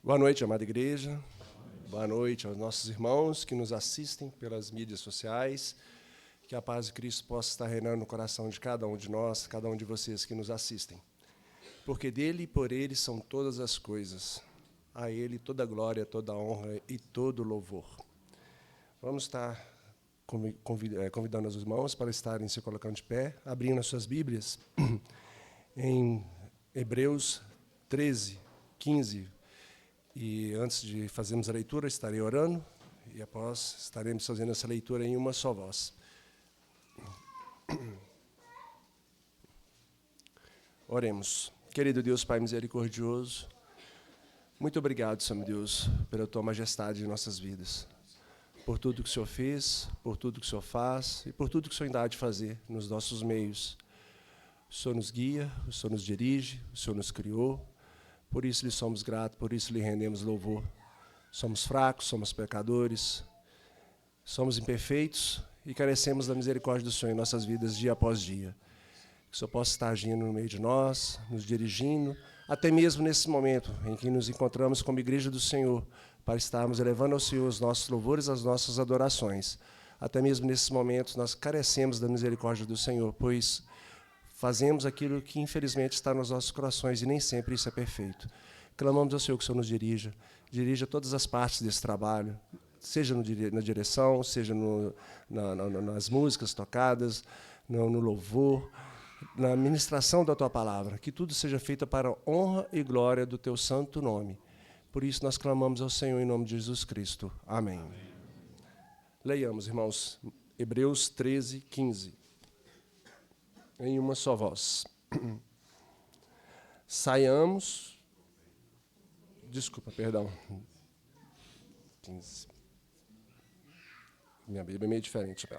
Boa noite, amada igreja. Boa noite aos nossos irmãos que nos assistem pelas mídias sociais. Que a paz de Cristo possa estar reinando no coração de cada um de nós, cada um de vocês que nos assistem. Porque dele e por ele são todas as coisas. A ele toda a glória, toda a honra e todo o louvor. Vamos estar convidando os irmãos para estarem se colocando de pé, abrindo as suas Bíblias em Hebreus 13, 15. E antes de fazermos a leitura, estarei orando, e após estaremos fazendo essa leitura em uma só voz. Oremos. Querido Deus, Pai misericordioso, muito obrigado, Senhor Deus, pela Tua majestade em nossas vidas, por tudo que o Senhor fez, por tudo que o Senhor faz e por tudo que o Senhor ainda há de fazer nos nossos meios. O Senhor nos guia, o Senhor nos dirige, o Senhor nos criou. Por isso lhe somos gratos, por isso lhe rendemos louvor. Somos fracos, somos pecadores, somos imperfeitos e carecemos da misericórdia do Senhor em nossas vidas dia após dia. Que o Senhor possa estar agindo no meio de nós, nos dirigindo, até mesmo nesse momento em que nos encontramos como igreja do Senhor, para estarmos elevando ao Senhor os nossos louvores, as nossas adorações. Até mesmo nesses momentos nós carecemos da misericórdia do Senhor, pois fazemos aquilo que, infelizmente, está nos nossos corações, e nem sempre isso é perfeito. Clamamos ao Senhor que o Senhor nos dirija todas as partes desse trabalho, seja na direção, seja nas músicas tocadas, no louvor, na ministração da Tua palavra, que tudo seja feito para a honra e glória do Teu santo nome. Por isso nós clamamos ao Senhor em nome de Jesus Cristo. Amém. Leiamos, irmãos, Hebreus 13, 15. Em uma só voz. Saiamos. Desculpa, perdão. 15. Minha Bíblia é meio diferente.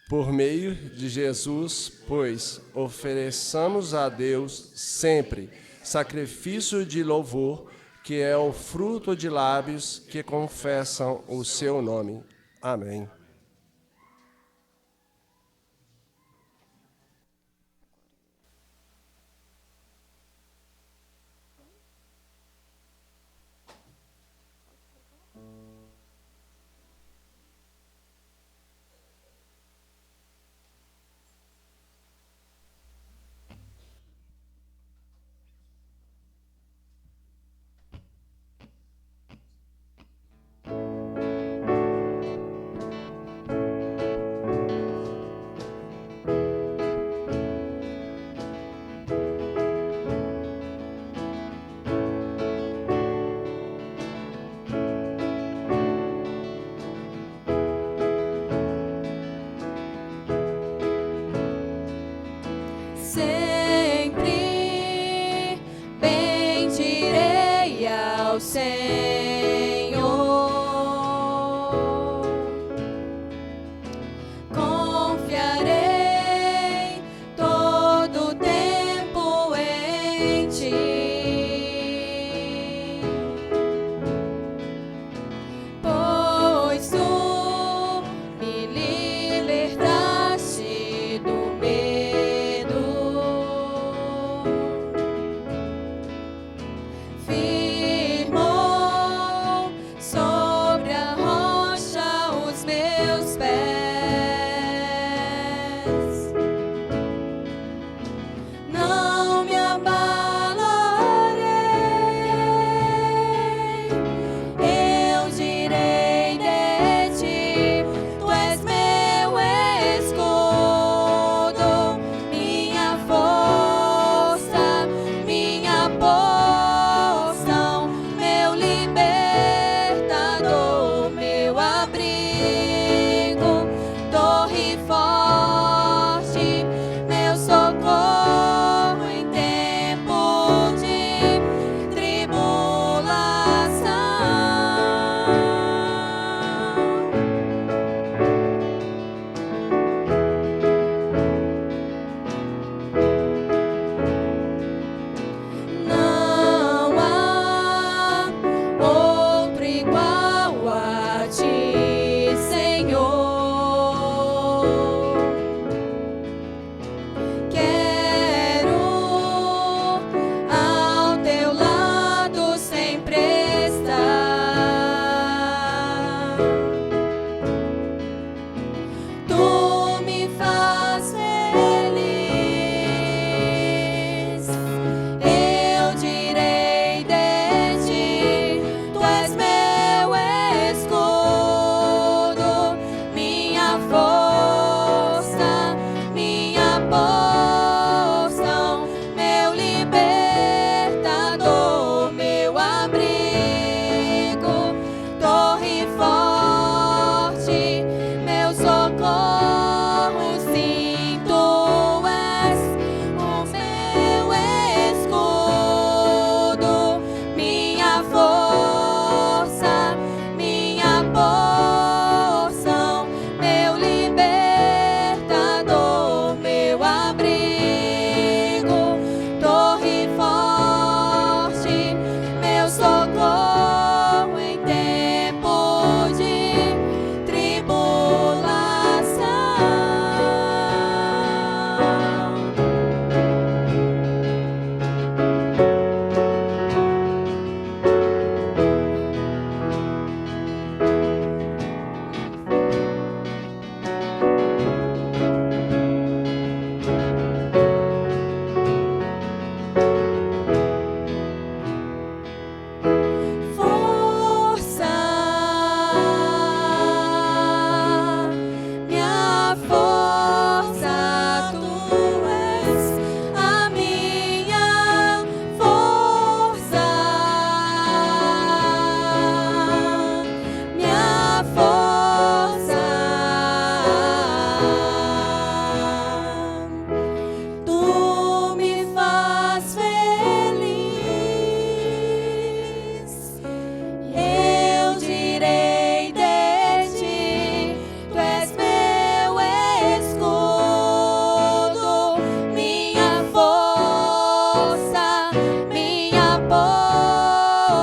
Por meio de Jesus, pois, ofereçamos a Deus sempre sacrifício de louvor, que é o fruto de lábios que confessam o seu nome. Amém. Não me abala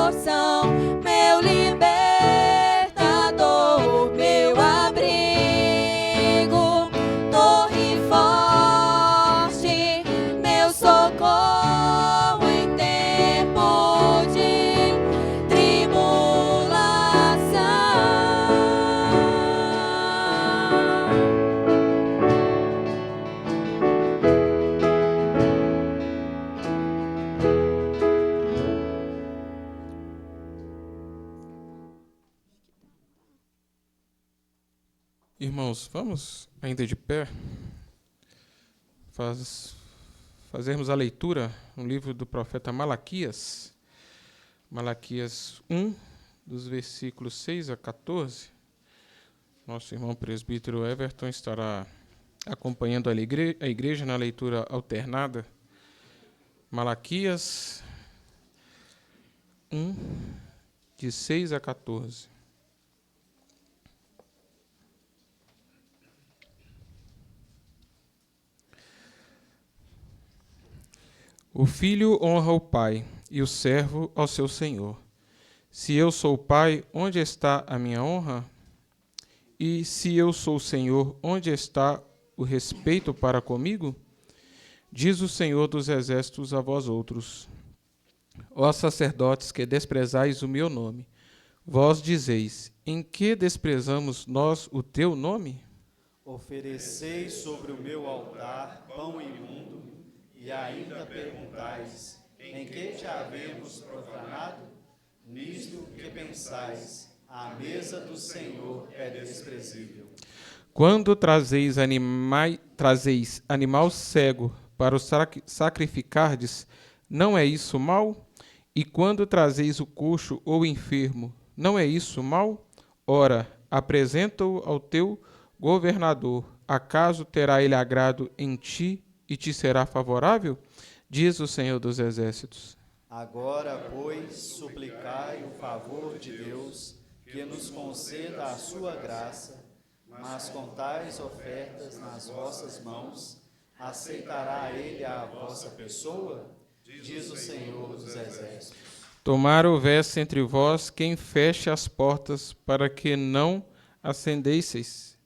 porção, meu libertador, meu abrigo, torre forte, meu socorro em tempo de Irmãos, vamos ainda de pé fazermos a leitura no livro do profeta Malaquias, Malaquias 1, dos versículos 6 a 14. Nosso irmão presbítero Everton estará acompanhando a igreja na leitura alternada. Malaquias 1, de 6 a 14. O filho honra o pai, e o servo ao seu senhor. Se eu sou o pai, onde está a minha honra? E se eu sou o senhor, onde está o respeito para comigo? Diz o Senhor dos exércitos a vós outros: ó sacerdotes que desprezais o meu nome, vós dizeis: em que desprezamos nós o teu nome? Ofereceis sobre o meu altar pão imundo, e ainda perguntais: em que te havemos profanado? Nisto que pensais: a mesa do Senhor é desprezível. Quando trazeis animal cego para o sacrificardes, não é isso mal? E quando trazeis o coxo ou enfermo, não é isso mal? Ora, apresenta-o ao teu governador. Acaso terá ele agrado em ti e te será favorável? Diz o Senhor dos Exércitos. Agora, pois, suplicai o favor de Deus, que nos conceda a sua graça, mas com tais ofertas nas vossas mãos, aceitará ele a vossa pessoa? Diz o Senhor dos Exércitos. Tomara houvesse entre vós quem feche as portas para que não acendesseis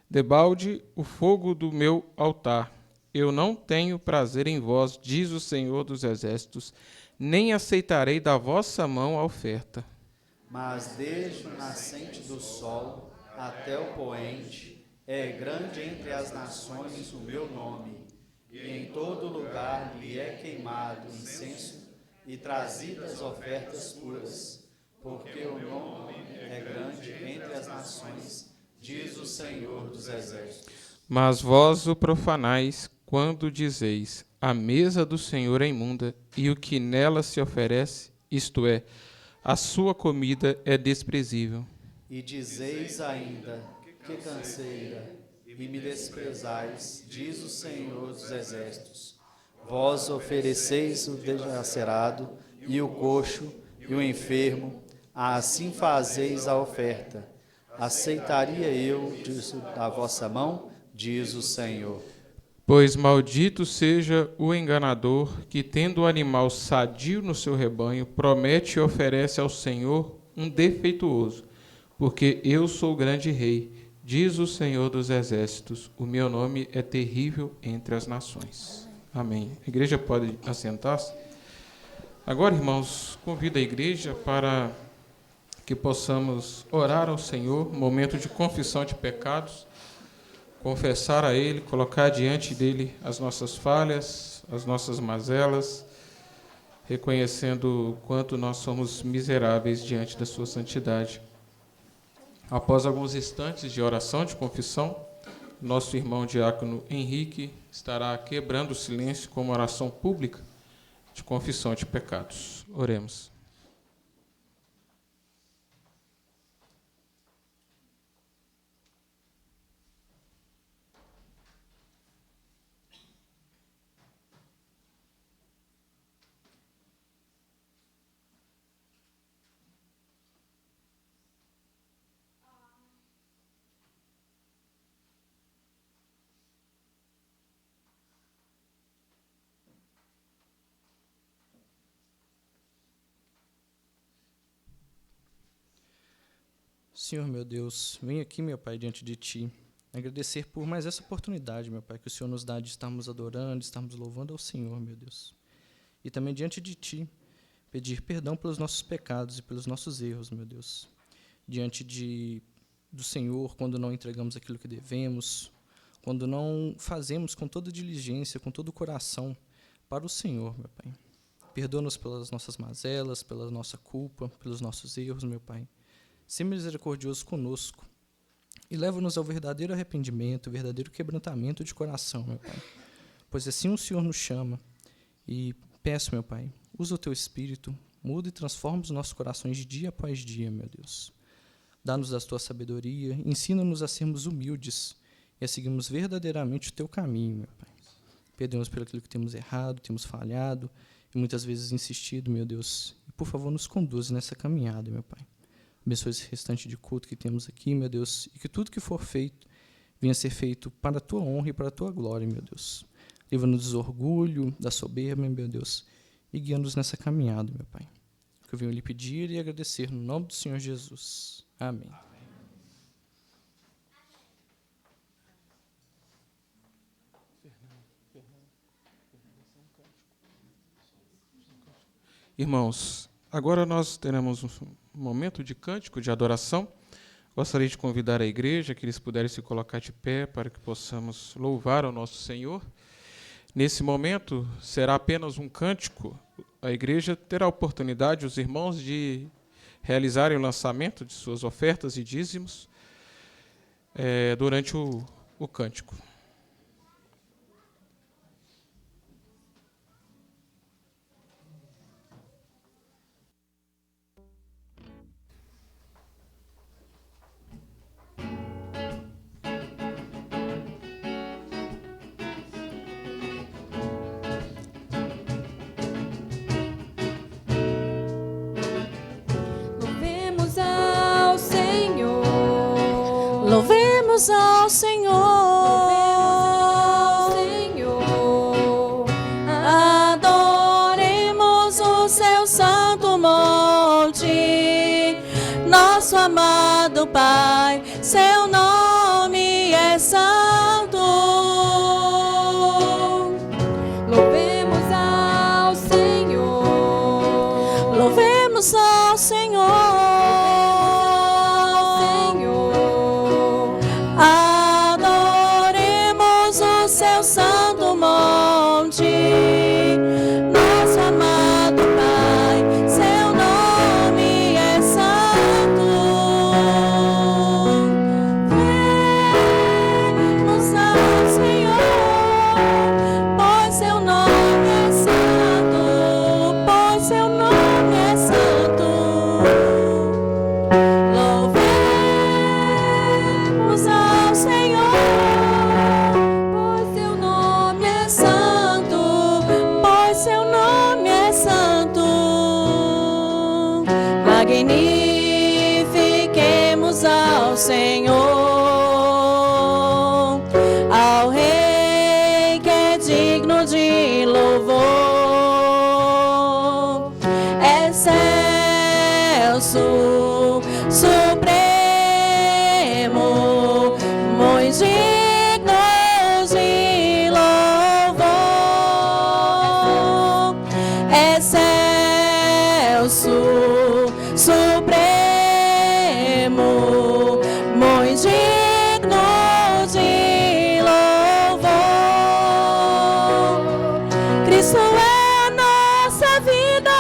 debalde o fogo do meu altar. Eu não tenho prazer em vós, diz o Senhor dos Exércitos, nem aceitarei da vossa mão a oferta. Mas desde o nascente do sol até o poente, é grande entre as nações o meu nome, e em todo lugar lhe é queimado incenso e trazidas ofertas puras, porque o nome é grande entre as nações, diz o Senhor dos Exércitos. Mas vós o profanais quando dizeis: a mesa do Senhor é imunda, e o que nela se oferece, isto é, a sua comida é desprezível. E dizeis ainda: que canseira, e me desprezais, diz o Senhor dos Exércitos. Vós ofereceis o dilacerado, e o coxo, e o enfermo, assim fazeis a oferta. Aceitaria eu disso da vossa mão, diz o Senhor. Pois maldito seja o enganador que, tendo o animal sadio no seu rebanho, promete e oferece ao Senhor um defeituoso. Porque eu sou o grande rei, diz o Senhor dos Exércitos, o meu nome é terrível entre as nações. Amém. A igreja pode assentar-se? Agora, irmãos, convido a igreja para que possamos orar ao Senhor, momento de confissão de pecados, confessar a Ele, colocar diante dEle as nossas falhas, as nossas mazelas, reconhecendo o quanto nós somos miseráveis diante da sua santidade. Após alguns instantes de oração, de confissão, nosso irmão diácono Henrique estará quebrando o silêncio com uma oração pública de confissão de pecados. Oremos. Senhor, meu Deus, venho aqui, meu Pai, diante de Ti, agradecer por mais essa oportunidade, meu Pai, que o Senhor nos dá de estarmos adorando, de estarmos louvando ao Senhor, meu Deus. E também diante de Ti, pedir perdão pelos nossos pecados e pelos nossos erros, meu Deus. Diante do Senhor, quando não entregamos aquilo que devemos, quando não fazemos com toda diligência, com todo o coração, para o Senhor, meu Pai. Perdoa-nos pelas nossas mazelas, pela nossa culpa, pelos nossos erros, meu Pai. Seja misericordioso conosco e leva-nos ao verdadeiro arrependimento, ao verdadeiro quebrantamento de coração, meu Pai. Pois assim o Senhor nos chama. E peço, meu Pai, usa o Teu Espírito, muda e transforma os nossos corações de dia após dia, meu Deus. Dá-nos a Tua sabedoria, ensina-nos a sermos humildes e a seguirmos verdadeiramente o Teu caminho, meu Pai. Perdoamos pelo aquilo que temos errado, temos falhado e muitas vezes insistido, meu Deus. E, por favor, nos conduza nessa caminhada, meu Pai. Abençoe esse restante de culto que temos aqui, meu Deus, e que tudo que for feito venha a ser feito para a Tua honra e para a Tua glória, meu Deus. Livra-nos do orgulho, da soberba, meu Deus, e guia-nos nessa caminhada, meu Pai. Que eu venho lhe pedir e agradecer no nome do Senhor Jesus. Amém. Irmãos, agora nós teremos um momento de cântico, de adoração. Gostaria de convidar a igreja, que eles puderem se colocar de pé para que possamos louvar ao nosso Senhor. Nesse momento, será apenas um cântico. A igreja terá a oportunidade, os irmãos, de realizarem o lançamento de suas ofertas e dízimos durante o cântico. Louvemos ao Senhor. Louvemos ao Senhor. Senhor. Adoremos o seu santo monte. Nosso amado Pai, seu nome é santo. Louvemos ao Senhor. Louvemos ao Senhor. Senhor. Adoremos o seu santo monte. Nosso amado Pai, seu nome é santo. Vemos ao Senhor, pois seu nome é santo, pois seu nome é santo. Louvemos ao Senhor, Pois seu nome é santo. pois seu nome é santo. Magnifiquemos ao Senhor, ao Rei que é digno de louvor. Excelso, supremo, muito dignos de louvor. Excelso, supremo, muito digno de louvor. Cristo é a nossa vida,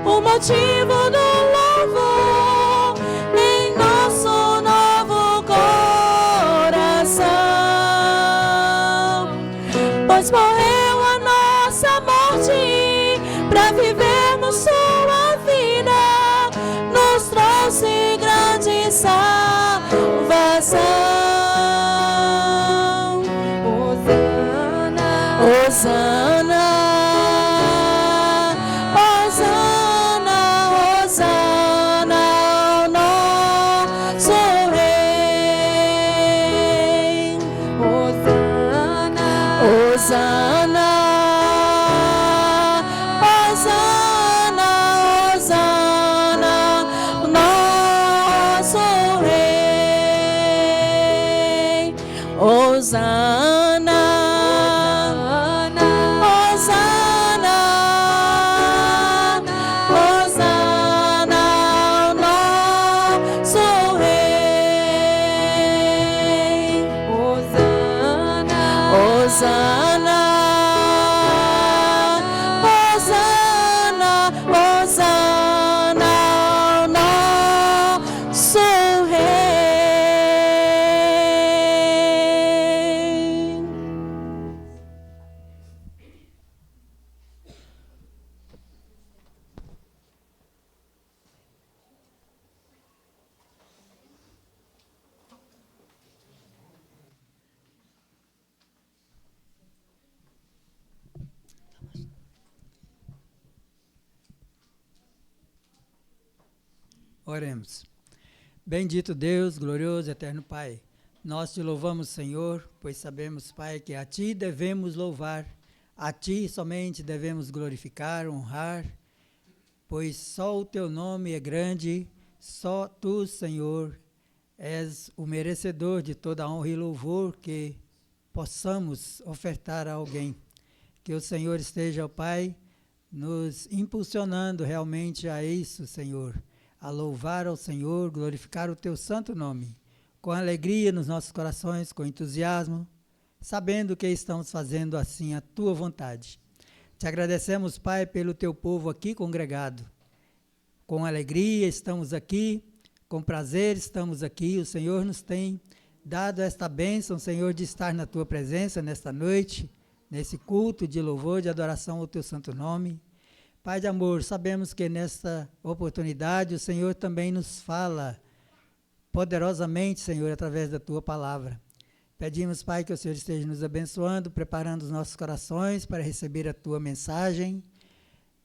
o motivo do louvor em nosso novo coração. Pois morreu a nossa morte para vivermos sua vida, nos trouxe grande salvação. Hosana. Hosana, Hosana, Hosana ao nosso Rei. Hosana. Hosana, Hosana, Hosana, nosso Hosana, Hosana, Hosana ao nosso Rei. Hosana, Hosana, Hosana, Hosana ao nosso Rei. Oremos. Bendito Deus, glorioso, eterno Pai, nós te louvamos, Senhor, pois sabemos, Pai, que a Ti devemos louvar, a Ti somente devemos glorificar, honrar, pois só o Teu nome é grande, só Tu, Senhor, és o merecedor de toda a honra e louvor que possamos ofertar a alguém. Que o Senhor esteja, ó Pai, nos impulsionando realmente a isso, Senhor, a louvar ao Senhor, glorificar o Teu santo nome, com alegria nos nossos corações, com entusiasmo, sabendo que estamos fazendo assim a Tua vontade. Te agradecemos, Pai, pelo Teu povo aqui congregado. Com alegria estamos aqui, com prazer estamos aqui. O Senhor nos tem dado esta bênção, Senhor, de estar na Tua presença nesta noite, nesse culto de louvor, de adoração ao Teu santo nome. Pai de amor, sabemos que nesta oportunidade o Senhor também nos fala poderosamente, Senhor, através da Tua palavra. Pedimos, Pai, que o Senhor esteja nos abençoando, preparando os nossos corações para receber a Tua mensagem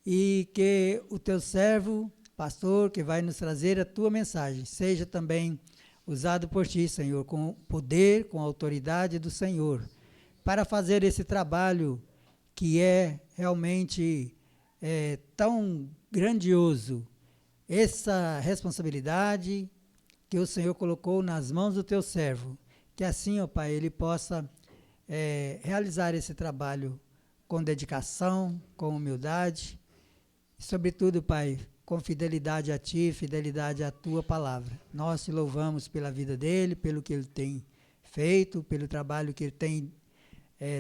e que o Teu servo, pastor, que vai nos trazer a Tua mensagem, seja também usado por Ti, Senhor, com poder, com autoridade do Senhor, para fazer esse trabalho que é realmente tão grandioso, essa responsabilidade que o Senhor colocou nas mãos do Teu servo, que assim, ó Pai, ele possa realizar esse trabalho com dedicação, com humildade, e sobretudo, Pai, com fidelidade a Ti, fidelidade à Tua palavra. Nós Te louvamos pela vida dele, pelo que ele tem feito, pelo trabalho que ele tem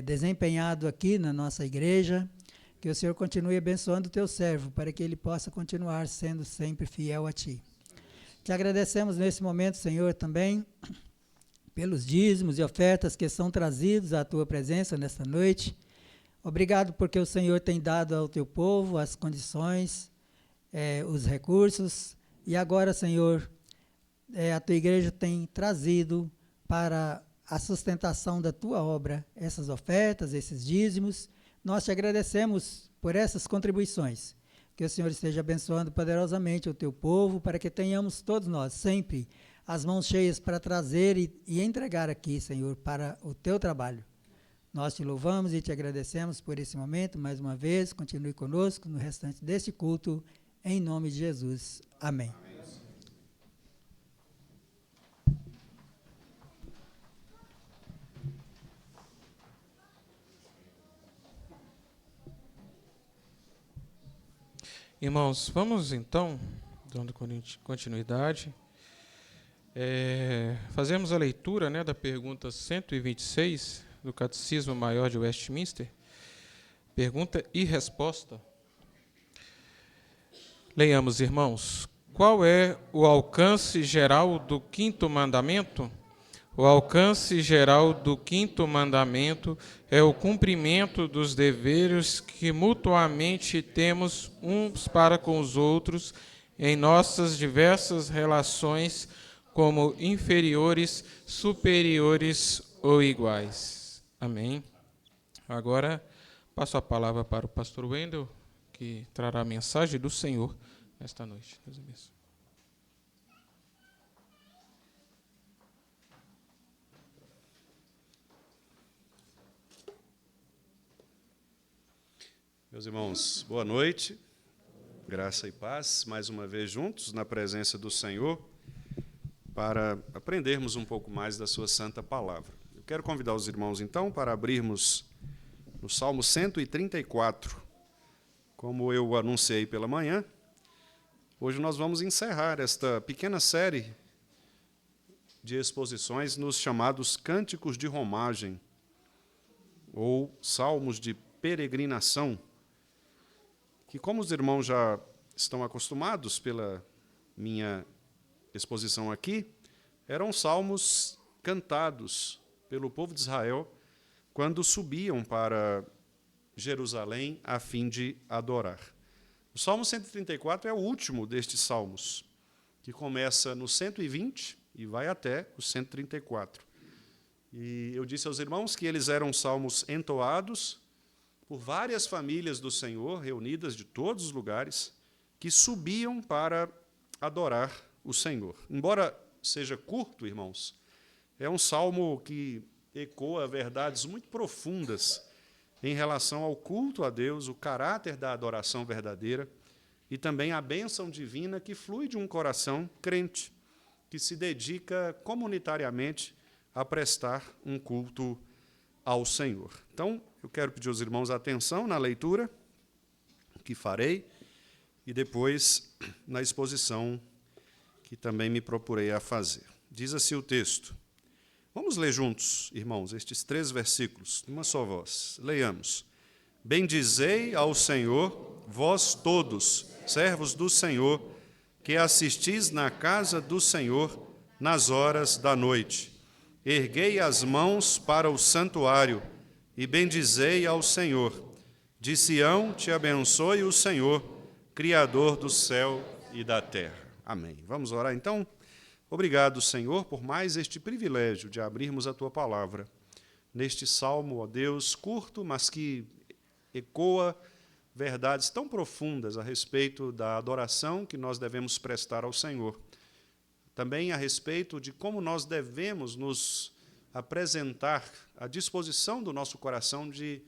desempenhado aqui na nossa igreja. Que o Senhor continue abençoando o Teu servo, para que ele possa continuar sendo sempre fiel a Ti. Te agradecemos nesse momento, Senhor, também, pelos dízimos e ofertas que são trazidos à Tua presença nesta noite. Obrigado porque o Senhor tem dado ao Teu povo as condições, os recursos, e agora, Senhor, a Tua igreja tem trazido para a sustentação da Tua obra essas ofertas, esses dízimos. Nós Te agradecemos por essas contribuições. Que o Senhor esteja abençoando poderosamente o Teu povo, para que tenhamos todos nós sempre as mãos cheias para trazer e entregar aqui, Senhor, para o Teu trabalho. Nós Te louvamos e Te agradecemos por esse momento, mais uma vez. Continue conosco no restante deste culto, em nome de Jesus. Amém. Irmãos, vamos então, dando continuidade, fazemos a leitura, da pergunta 126 do Catecismo Maior de Westminster, pergunta e resposta. Leiamos, irmãos. Qual é o alcance geral do quinto mandamento? O alcance geral do quinto mandamento é o cumprimento dos deveres que mutuamente temos uns para com os outros em nossas diversas relações, como inferiores, superiores ou iguais. Amém. Agora, passo a palavra para o pastor Wendel, que trará a mensagem do Senhor esta noite. Deus abençoe. Meus irmãos, boa noite, graça e paz, mais uma vez juntos na presença do Senhor, para aprendermos um pouco mais da sua santa palavra. Eu quero convidar os irmãos, então, para abrirmos no Salmo 134. Como eu anunciei pela manhã, hoje nós vamos encerrar esta pequena série de exposições nos chamados Cânticos de Romagem, ou Salmos de Peregrinação, que, como os irmãos já estão acostumados pela minha exposição aqui, eram salmos cantados pelo povo de Israel quando subiam para Jerusalém a fim de adorar. O Salmo 134 é o último destes salmos, que começa no 120 e vai até o 134. E eu disse aos irmãos que eles eram salmos entoados por várias famílias do Senhor, reunidas de todos os lugares, que subiam para adorar o Senhor. Embora seja curto, irmãos, é um salmo que ecoa verdades muito profundas em relação ao culto a Deus, o caráter da adoração verdadeira e também a bênção divina que flui de um coração crente, que se dedica comunitariamente a prestar um culto ao Senhor. Então, eu quero pedir aos irmãos atenção na leitura que farei e depois na exposição que também me procurei a fazer. Diz assim o texto. Vamos ler juntos, irmãos, estes 3 versículos, numa só voz. Leiamos. Bendizei ao Senhor, vós todos, servos do Senhor, que assistis na casa do Senhor nas horas da noite. Erguei as mãos para o santuário e bendizei ao Senhor. De Sião te abençoe o Senhor, Criador do céu e da terra. Amém. Vamos orar então? Obrigado, Senhor, por mais este privilégio de abrirmos a Tua palavra neste salmo, ó Deus, curto, mas que ecoa verdades tão profundas a respeito da adoração que nós devemos prestar ao Senhor. Também a respeito de como nós devemos nos apresentar à disposição do nosso coração de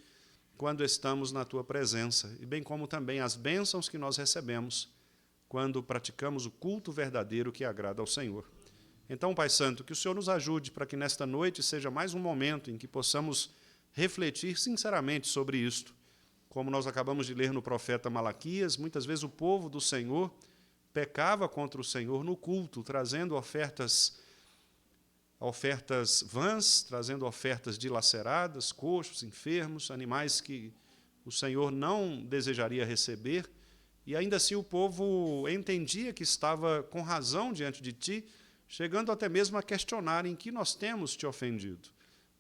quando estamos na Tua presença, e bem como também as bênçãos que nós recebemos quando praticamos o culto verdadeiro que agrada ao Senhor. Então, Pai Santo, que o Senhor nos ajude para que nesta noite seja mais um momento em que possamos refletir sinceramente sobre isto. Como nós acabamos de ler no profeta Malaquias, muitas vezes o povo do Senhor pecava contra o Senhor no culto, trazendo ofertas vãs, trazendo ofertas dilaceradas, coxos, enfermos, animais que o Senhor não desejaria receber. E ainda assim o povo entendia que estava com razão diante de Ti, chegando até mesmo a questionar em que nós temos Te ofendido.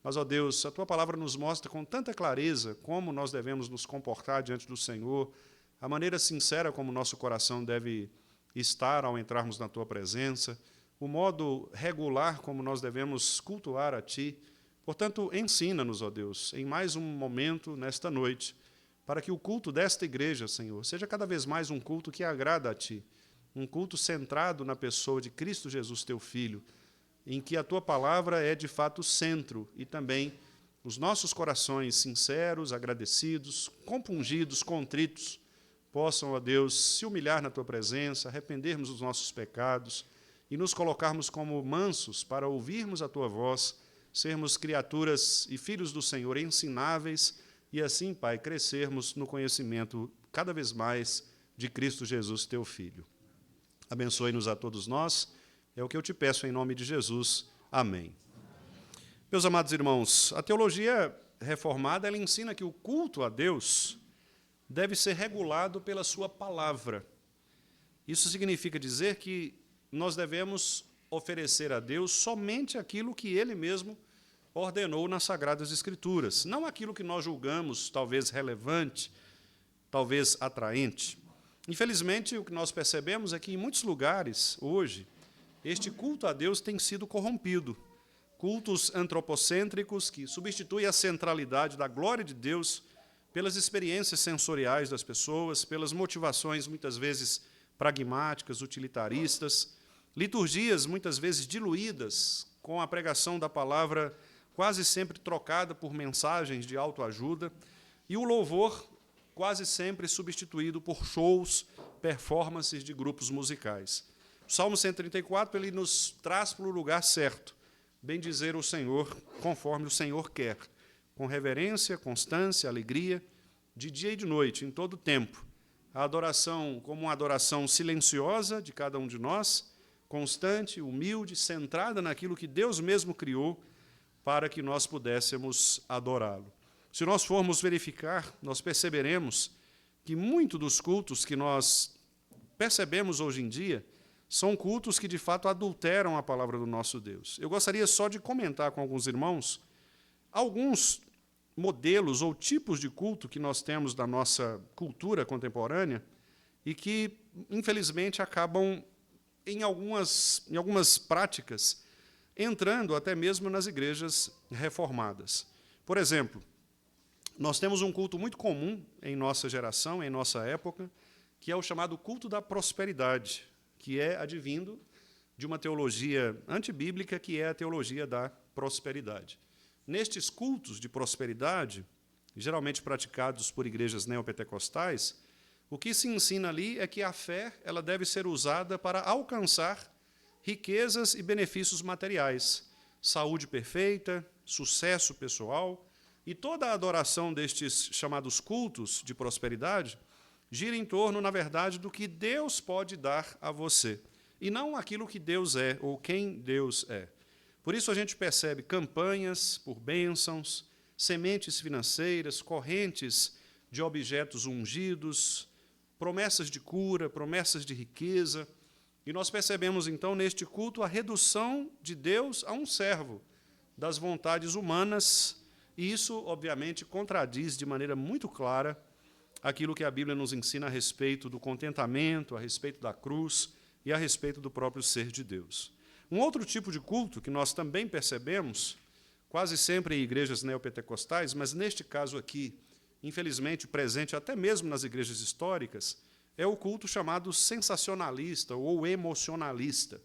Mas, ó Deus, a Tua palavra nos mostra com tanta clareza como nós devemos nos comportar diante do Senhor, a maneira sincera como nosso coração deve estar ao entrarmos na Tua presença, o modo regular como nós devemos cultuar a Ti. Portanto, ensina-nos, ó Deus, em mais um momento nesta noite, para que o culto desta igreja, Senhor, seja cada vez mais um culto que agrada a Ti, um culto centrado na pessoa de Cristo Jesus, Teu Filho, em que a Tua palavra é, de fato, o centro, e também os nossos corações sinceros, agradecidos, compungidos, contritos, possam, ó Deus, se humilhar na Tua presença, arrependermos dos nossos pecados e nos colocarmos como mansos para ouvirmos a Tua voz, sermos criaturas e filhos do Senhor ensináveis, e assim, Pai, crescermos no conhecimento cada vez mais de Cristo Jesus, Teu Filho. Abençoe-nos a todos nós, é o que eu te peço em nome de Jesus. Amém. Meus amados irmãos, a teologia reformada ela ensina que o culto a Deus deve ser regulado pela sua palavra. Isso significa dizer que nós devemos oferecer a Deus somente aquilo que Ele mesmo ordenou nas Sagradas Escrituras, não aquilo que nós julgamos talvez relevante, talvez atraente. Infelizmente, o que nós percebemos é que em muitos lugares, hoje, este culto a Deus tem sido corrompido. Cultos antropocêntricos que substituem a centralidade da glória de Deus pelas experiências sensoriais das pessoas, pelas motivações muitas vezes pragmáticas, utilitaristas, liturgias muitas vezes diluídas com a pregação da palavra quase sempre trocada por mensagens de autoajuda, e o louvor quase sempre substituído por shows, performances de grupos musicais. O Salmo 134 ele nos traz para o lugar certo, bendizer o Senhor conforme o Senhor quer, com reverência, constância, alegria, de dia e de noite, em todo o tempo. A adoração como uma adoração silenciosa de cada um de nós, constante, humilde, centrada naquilo que Deus mesmo criou para que nós pudéssemos adorá-lo. Se nós formos verificar, nós perceberemos que muito dos cultos que nós percebemos hoje em dia são cultos que, de fato, adulteram a palavra do nosso Deus. Eu gostaria só de comentar com alguns irmãos alguns modelos ou tipos de culto que nós temos da nossa cultura contemporânea e que, infelizmente, acabam, em algumas práticas, entrando até mesmo nas igrejas reformadas. Por exemplo, nós temos um culto muito comum em nossa geração, em nossa época, que é o chamado culto da prosperidade, que é advindo de uma teologia antibíblica, que é a teologia da prosperidade. Nestes cultos de prosperidade, geralmente praticados por igrejas neopentecostais, o que se ensina ali é que a fé ela deve ser usada para alcançar riquezas e benefícios materiais, saúde perfeita, sucesso pessoal, e toda a adoração destes chamados cultos de prosperidade gira em torno, na verdade, do que Deus pode dar a você, e não aquilo que Deus é ou quem Deus é. Por isso a gente percebe campanhas por bênçãos, sementes financeiras, correntes de objetos ungidos, promessas de cura, promessas de riqueza. E nós percebemos, então, neste culto, a redução de Deus a um servo das vontades humanas, e isso, obviamente, contradiz de maneira muito clara aquilo que a Bíblia nos ensina a respeito do contentamento, a respeito da cruz e a respeito do próprio ser de Deus. Um outro tipo de culto que nós também percebemos, quase sempre em igrejas neopentecostais, mas neste caso aqui, infelizmente presente até mesmo nas igrejas históricas, é o culto chamado sensacionalista ou emocionalista.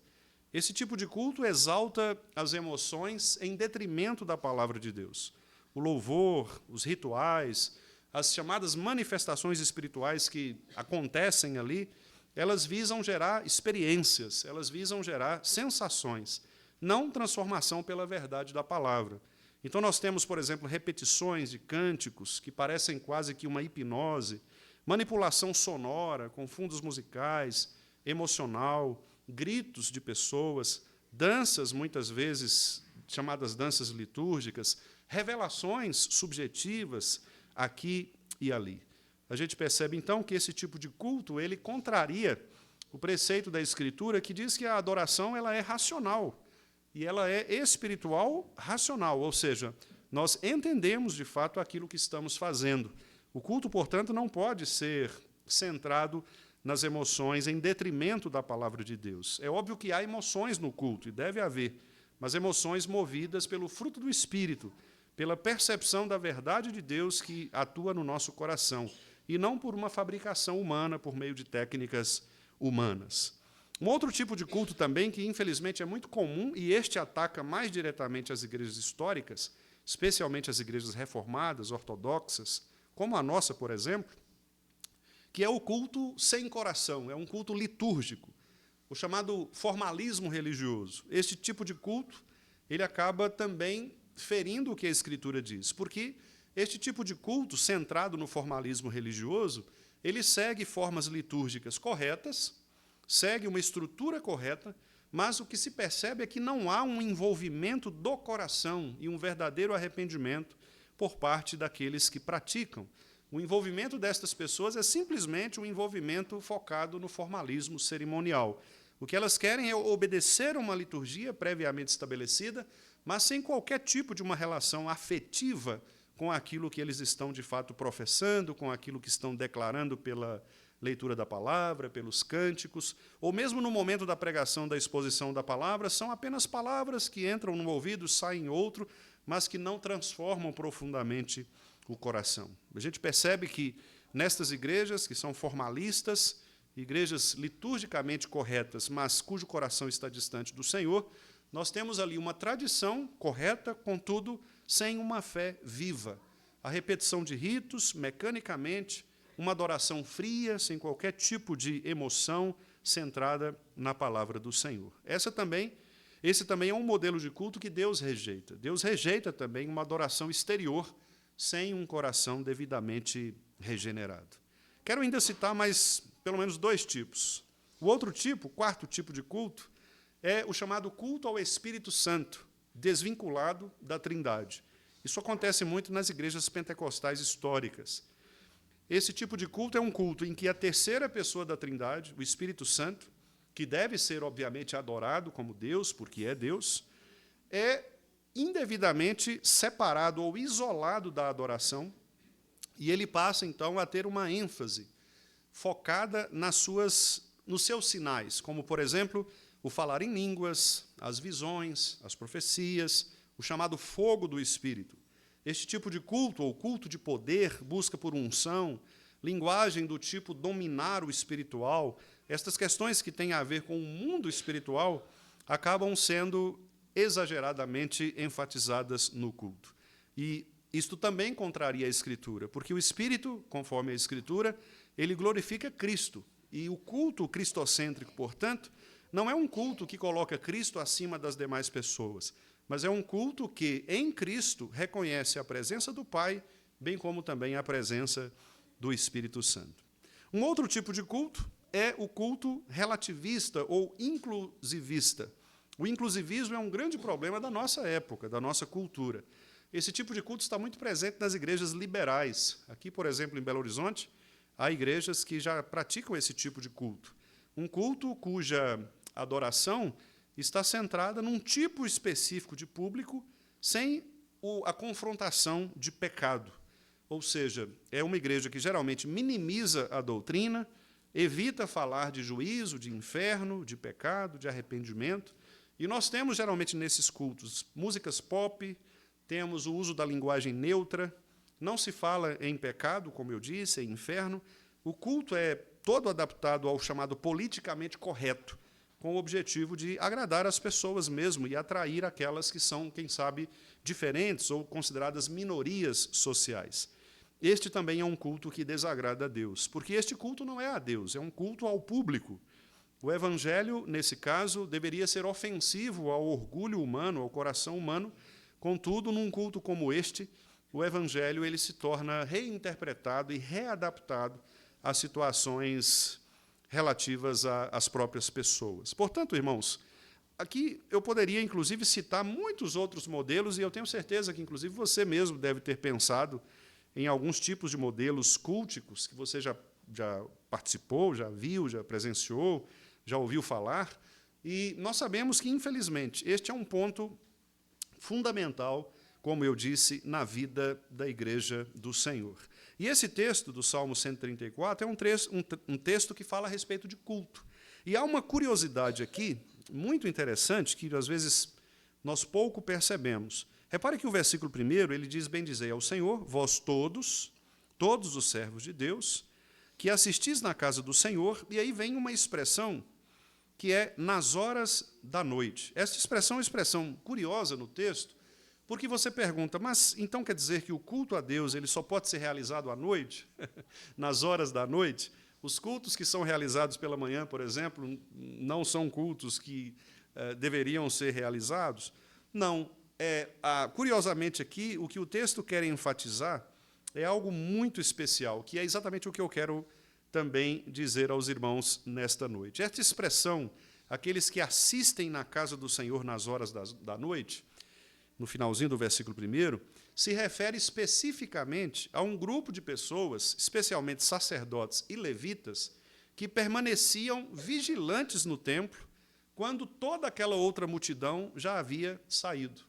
Esse tipo de culto exalta as emoções em detrimento da palavra de Deus. O louvor, os rituais, as chamadas manifestações espirituais que acontecem ali, elas visam gerar experiências, elas visam gerar sensações, não transformação pela verdade da palavra. Então, nós temos, por exemplo, repetições de cânticos que parecem quase que uma hipnose, manipulação sonora, com fundos musicais, emocional, gritos de pessoas, danças, muitas vezes chamadas danças litúrgicas, revelações subjetivas aqui e ali. A gente percebe, então, que esse tipo de culto ele contraria o preceito da Escritura que diz que a adoração ela é racional e ela é espiritual racional, ou seja, nós entendemos, de fato, aquilo que estamos fazendo. O culto, portanto, não pode ser centrado nas emoções em detrimento da palavra de Deus. É óbvio que há emoções no culto, e deve haver, mas emoções movidas pelo fruto do Espírito, pela percepção da verdade de Deus que atua no nosso coração, e não por uma fabricação humana, por meio de técnicas humanas. Um outro tipo de culto também, que infelizmente é muito comum, e este ataca mais diretamente as igrejas históricas, especialmente as igrejas reformadas, ortodoxas, como a nossa, por exemplo, que é o culto sem coração, é um culto litúrgico, o chamado formalismo religioso. Este tipo de culto ele acaba também ferindo o que a Escritura diz, porque este tipo de culto, centrado no formalismo religioso, ele segue formas litúrgicas corretas, segue uma estrutura correta, mas o que se percebe é que não há um envolvimento do coração e um verdadeiro arrependimento por parte daqueles que praticam. O envolvimento destas pessoas é simplesmente um envolvimento focado no formalismo cerimonial. O que elas querem é obedecer a uma liturgia previamente estabelecida, mas sem qualquer tipo de uma relação afetiva com aquilo que eles estão, de fato, professando, com aquilo que estão declarando pela leitura da palavra, pelos cânticos, ou mesmo no momento da pregação, da exposição da palavra, são apenas palavras que entram num ouvido, saem em outro, mas que não transformam profundamente o coração. A gente percebe que, nestas igrejas, que são formalistas, igrejas liturgicamente corretas, mas cujo coração está distante do Senhor, nós temos ali uma tradição correta, contudo, sem uma fé viva. A repetição de ritos, mecanicamente, uma adoração fria, sem qualquer tipo de emoção centrada na palavra do Senhor. Essa também Esse também é um modelo de culto que Deus rejeita. Deus rejeita também uma adoração exterior sem um coração devidamente regenerado. Quero ainda citar mais pelo menos 2 tipos. O outro tipo, o quarto tipo de culto, é o chamado culto ao Espírito Santo, desvinculado da Trindade. Isso acontece muito nas igrejas pentecostais históricas. Esse tipo de culto é um culto em que a terceira pessoa da Trindade, o Espírito Santo, que deve ser, obviamente, adorado como Deus, porque é Deus, é indevidamente separado ou isolado da adoração, e ele passa, então, a ter uma ênfase focada nos seus sinais, como, por exemplo, o falar em línguas, as visões, as profecias, o chamado fogo do Espírito. Este tipo de culto, ou culto de poder, busca por unção, linguagem do tipo dominar o espiritual, estas questões que têm a ver com o mundo espiritual acabam sendo exageradamente enfatizadas no culto. E isto também contraria a Escritura, porque o Espírito, conforme a Escritura, ele glorifica Cristo. E o culto cristocêntrico, portanto, não é um culto que coloca Cristo acima das demais pessoas, mas é um culto que, em Cristo, reconhece a presença do Pai, bem como também a presença do Espírito Santo. Um outro tipo de culto é o culto relativista ou inclusivista. O inclusivismo é um grande problema da nossa época, da nossa cultura. Esse tipo de culto está muito presente nas igrejas liberais. Aqui, por exemplo, em Belo Horizonte, há igrejas que já praticam esse tipo de culto. Um culto cuja adoração está centrada num tipo específico de público, sem a confrontação de pecado. Ou seja, é uma igreja que geralmente minimiza a doutrina, evita falar de juízo, de inferno, de pecado, de arrependimento. E nós temos, geralmente, nesses cultos, músicas pop, temos o uso da linguagem neutra, não se fala em pecado, como eu disse, em inferno. O culto é todo adaptado ao chamado politicamente correto, com o objetivo de agradar as pessoas mesmo e atrair aquelas que são, quem sabe, diferentes ou consideradas minorias sociais. Este também é um culto que desagrada a Deus, porque este culto não é a Deus, é um culto ao público. O Evangelho, nesse caso, deveria ser ofensivo ao orgulho humano, ao coração humano. Contudo, num culto como este, o Evangelho ele se torna reinterpretado e readaptado a situações relativas às próprias pessoas. Portanto, irmãos, aqui eu poderia, inclusive, citar muitos outros modelos, e eu tenho certeza que, inclusive, você mesmo deve ter pensado em alguns tipos de modelos culticos que você já participou, já viu, já presenciou, já ouviu falar. E nós sabemos que, infelizmente, este é um ponto fundamental, como eu disse, na vida da Igreja do Senhor. E esse texto do Salmo 134 é um texto que fala a respeito de culto. E há uma curiosidade aqui, muito interessante, que às vezes nós pouco percebemos. Repare que o versículo 1, ele diz: bendizei ao Senhor, vós todos os servos de Deus, que assistis na casa do Senhor, e aí vem uma expressão que é nas horas da noite. Esta expressão é uma expressão curiosa no texto, porque você pergunta, mas então quer dizer que o culto a Deus ele só pode ser realizado à noite? Nas horas da noite? Os cultos que são realizados pela manhã, por exemplo, não são cultos que deveriam ser realizados? Não. Curiosamente aqui, o que o texto quer enfatizar é algo muito especial, que é exatamente o que eu quero também dizer aos irmãos nesta noite. Esta expressão, aqueles que assistem na casa do Senhor nas horas da noite, no finalzinho do versículo 1, se refere especificamente a um grupo de pessoas, especialmente sacerdotes e levitas, que permaneciam vigilantes no templo quando toda aquela outra multidão já havia saído.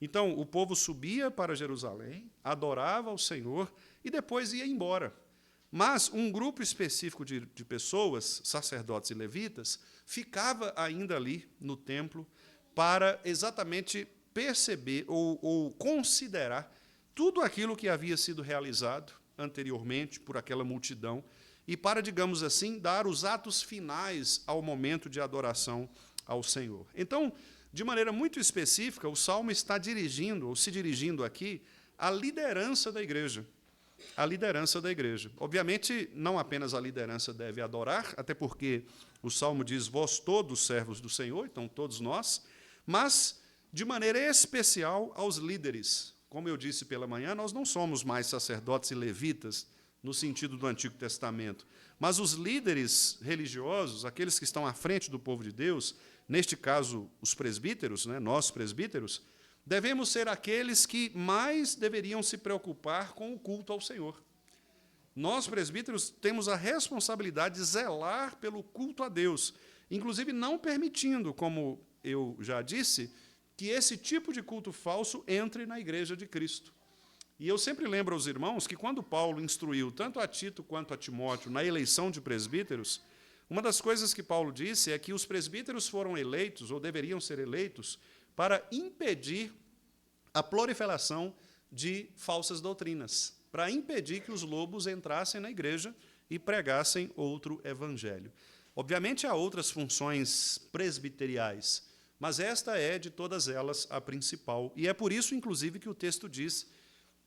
Então, o povo subia para Jerusalém, adorava ao Senhor e depois ia embora. Mas um grupo específico de pessoas, sacerdotes e levitas, ficava ainda ali no templo para exatamente perceber ou considerar tudo aquilo que havia sido realizado anteriormente por aquela multidão e para, digamos assim, dar os atos finais ao momento de adoração ao Senhor. Então, de maneira muito específica, o Salmo está se dirigindo aqui à liderança da igreja. A liderança da igreja. Obviamente, não apenas a liderança deve adorar, até porque o Salmo diz, vós todos servos do Senhor, então todos nós, mas, de maneira especial, aos líderes. Como eu disse pela manhã, nós não somos mais sacerdotes e levitas, no sentido do Antigo Testamento, mas os líderes religiosos, aqueles que estão à frente do povo de Deus, neste caso, os presbíteros, né, nós presbíteros, devemos ser aqueles que mais deveriam se preocupar com o culto ao Senhor. Nós, presbíteros, temos a responsabilidade de zelar pelo culto a Deus, inclusive não permitindo, como eu já disse, que esse tipo de culto falso entre na Igreja de Cristo. E eu sempre lembro aos irmãos que, quando Paulo instruiu tanto a Tito quanto a Timóteo na eleição de presbíteros, uma das coisas que Paulo disse é que os presbíteros foram eleitos, ou deveriam ser eleitos, para impedir a proliferação de falsas doutrinas, para impedir que os lobos entrassem na igreja e pregassem outro evangelho. Obviamente, há outras funções presbiteriais, mas esta é, de todas elas, a principal. E é por isso, inclusive, que o texto diz,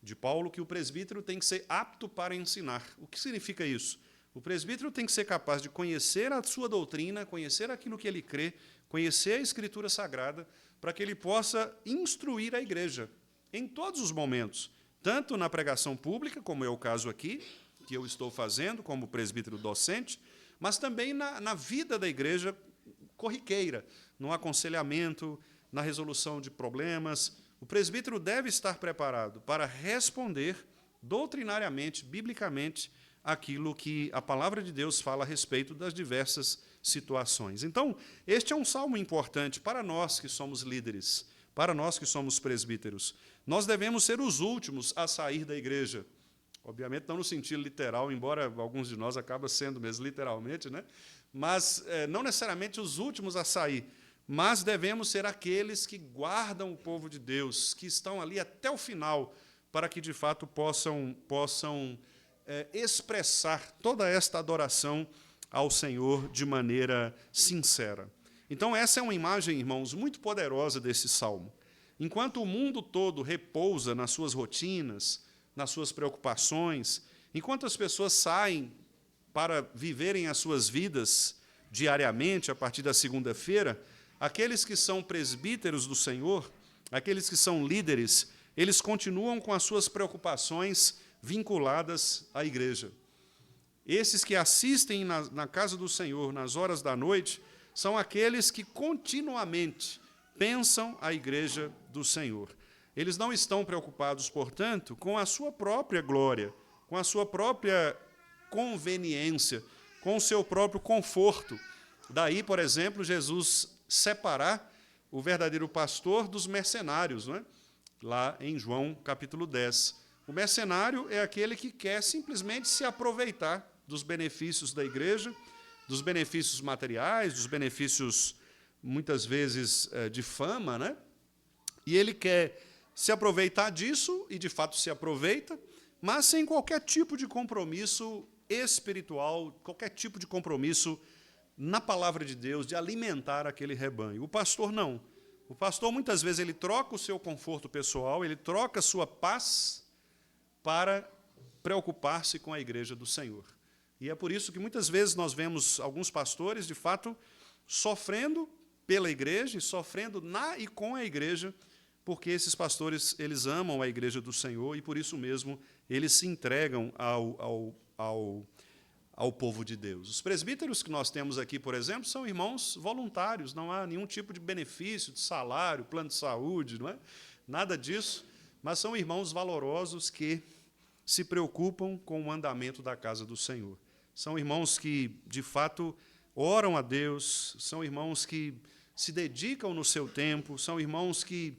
de Paulo, que o presbítero tem que ser apto para ensinar. O que significa isso? O presbítero tem que ser capaz de conhecer a sua doutrina, conhecer aquilo que ele crê, conhecer a Escritura Sagrada, para que ele possa instruir a igreja em todos os momentos, tanto na pregação pública, como é o caso aqui, que eu estou fazendo como presbítero docente, mas também na vida da igreja corriqueira, no aconselhamento, na resolução de problemas. O presbítero deve estar preparado para responder doutrinariamente, biblicamente, aquilo que a palavra de Deus fala a respeito das diversas situações. Então, este é um salmo importante para nós que somos líderes, para nós que somos presbíteros. Nós devemos ser os últimos a sair da igreja. Obviamente, não no sentido literal, embora alguns de nós acabem sendo mesmo literalmente, né? Mas não necessariamente os últimos a sair, mas devemos ser aqueles que guardam o povo de Deus, que estão ali até o final, para que, de fato, possam expressar toda esta adoração ao Senhor de maneira sincera. Então, essa é uma imagem, irmãos, muito poderosa desse salmo. Enquanto o mundo todo repousa nas suas rotinas, nas suas preocupações, enquanto as pessoas saem para viverem as suas vidas diariamente, a partir da segunda-feira, aqueles que são presbíteros do Senhor, aqueles que são líderes, eles continuam com as suas preocupações vinculadas à igreja. Esses que assistem na casa do Senhor nas horas da noite são aqueles que continuamente pensam a igreja do Senhor. Eles não estão preocupados, portanto, com a sua própria glória, com a sua própria conveniência, com o seu próprio conforto. Daí, por exemplo, Jesus separar o verdadeiro pastor dos mercenários, não é? Lá em João capítulo 10. O mercenário é aquele que quer simplesmente se aproveitar dos benefícios da igreja, dos benefícios materiais, dos benefícios, muitas vezes, de fama, né? E ele quer se aproveitar disso, e de fato se aproveita, mas sem qualquer tipo de compromisso espiritual, qualquer tipo de compromisso na palavra de Deus, de alimentar aquele rebanho. O pastor não. O pastor, muitas vezes, ele troca o seu conforto pessoal, ele troca a sua paz para preocupar-se com a igreja do Senhor. E é por isso que, muitas vezes, nós vemos alguns pastores, de fato, sofrendo pela igreja e sofrendo na e com a igreja, porque esses pastores, eles amam a igreja do Senhor e, por isso mesmo, eles se entregam ao povo de Deus. Os presbíteros que nós temos aqui, por exemplo, são irmãos voluntários, não há nenhum tipo de benefício, de salário, plano de saúde, não é? Nada disso, mas são irmãos valorosos que se preocupam com o andamento da casa do Senhor. São irmãos que, de fato, oram a Deus, são irmãos que se dedicam no seu tempo, são irmãos que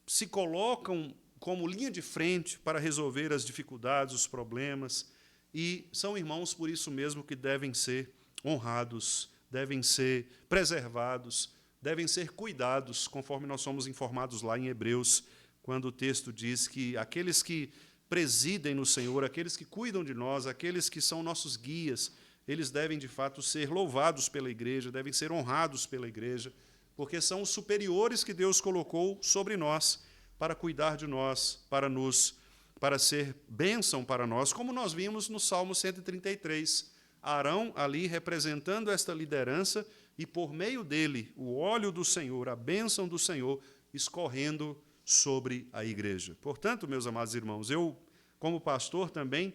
se colocam como linha de frente para resolver as dificuldades, os problemas, e são irmãos, por isso mesmo, que devem ser honrados, devem ser preservados, devem ser cuidados, conforme nós somos informados lá em Hebreus, quando o texto diz que aqueles que presidem no Senhor, aqueles que cuidam de nós, aqueles que são nossos guias, eles devem, de fato, ser louvados pela igreja, devem ser honrados pela igreja, porque são os superiores que Deus colocou sobre nós para cuidar de nós, para ser bênção para nós, como nós vimos no Salmo 133, Arão ali representando esta liderança e, por meio dele, o óleo do Senhor, a bênção do Senhor, escorrendo sobre a igreja. Portanto, meus amados irmãos, eu, como pastor, também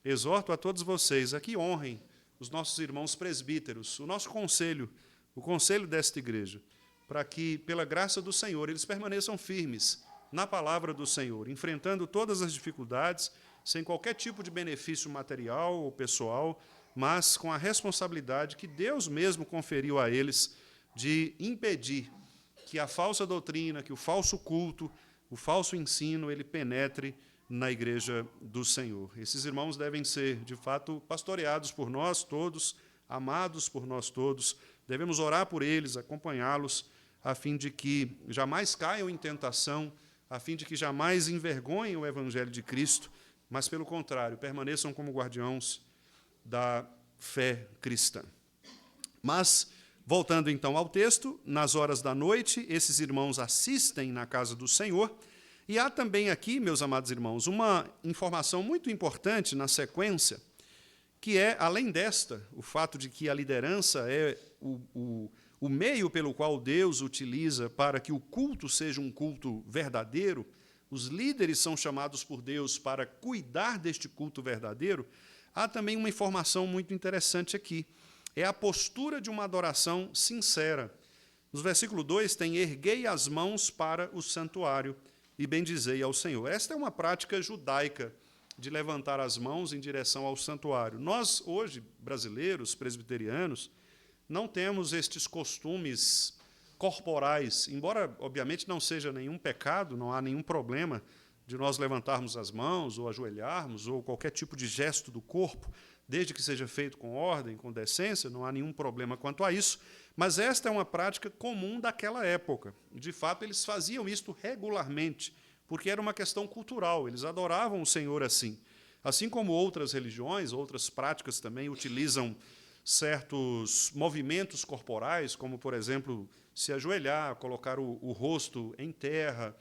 exorto a todos vocês a que honrem os nossos irmãos presbíteros, o nosso conselho, o conselho desta igreja, para que, pela graça do Senhor, eles permaneçam firmes na palavra do Senhor, enfrentando todas as dificuldades, sem qualquer tipo de benefício material ou pessoal, mas com a responsabilidade que Deus mesmo conferiu a eles de impedir que a falsa doutrina, que o falso culto, o falso ensino, ele penetre na igreja do Senhor. Esses irmãos devem ser, de fato, pastoreados por nós todos, amados por nós todos. Devemos orar por eles, acompanhá-los, a fim de que jamais caiam em tentação, a fim de que jamais envergonhem o Evangelho de Cristo, mas, pelo contrário, permaneçam como guardiões da fé cristã. Mas, voltando então ao texto, nas horas da noite, esses irmãos assistem na casa do Senhor. E há também aqui, meus amados irmãos, uma informação muito importante na sequência, que é, além desta, o fato de que a liderança é o meio pelo qual Deus utiliza para que o culto seja um culto verdadeiro, os líderes são chamados por Deus para cuidar deste culto verdadeiro, há também uma informação muito interessante aqui. É a postura de uma adoração sincera. No versículo 2 tem: erguei as mãos para o santuário e bendizei ao Senhor. Esta é uma prática judaica de levantar as mãos em direção ao santuário. Nós, hoje, brasileiros, presbiterianos, não temos estes costumes corporais, embora, obviamente, não seja nenhum pecado, não há nenhum problema de nós levantarmos as mãos ou ajoelharmos ou qualquer tipo de gesto do corpo, desde que seja feito com ordem, com decência, não há nenhum problema quanto a isso, mas esta é uma prática comum daquela época. De fato, eles faziam isto regularmente, porque era uma questão cultural, eles adoravam o Senhor assim. Assim como outras religiões, outras práticas também utilizam certos movimentos corporais, como, por exemplo, se ajoelhar, colocar o rosto em terra.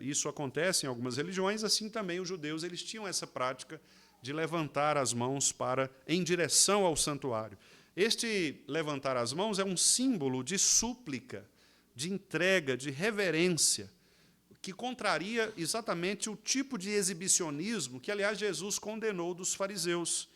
Isso acontece em algumas religiões, assim também os judeus eles tinham essa prática de levantar as mãos em direção ao santuário. Este levantar as mãos é um símbolo de súplica, de entrega, de reverência, que contraria exatamente o tipo de exibicionismo que, aliás, Jesus condenou dos fariseus.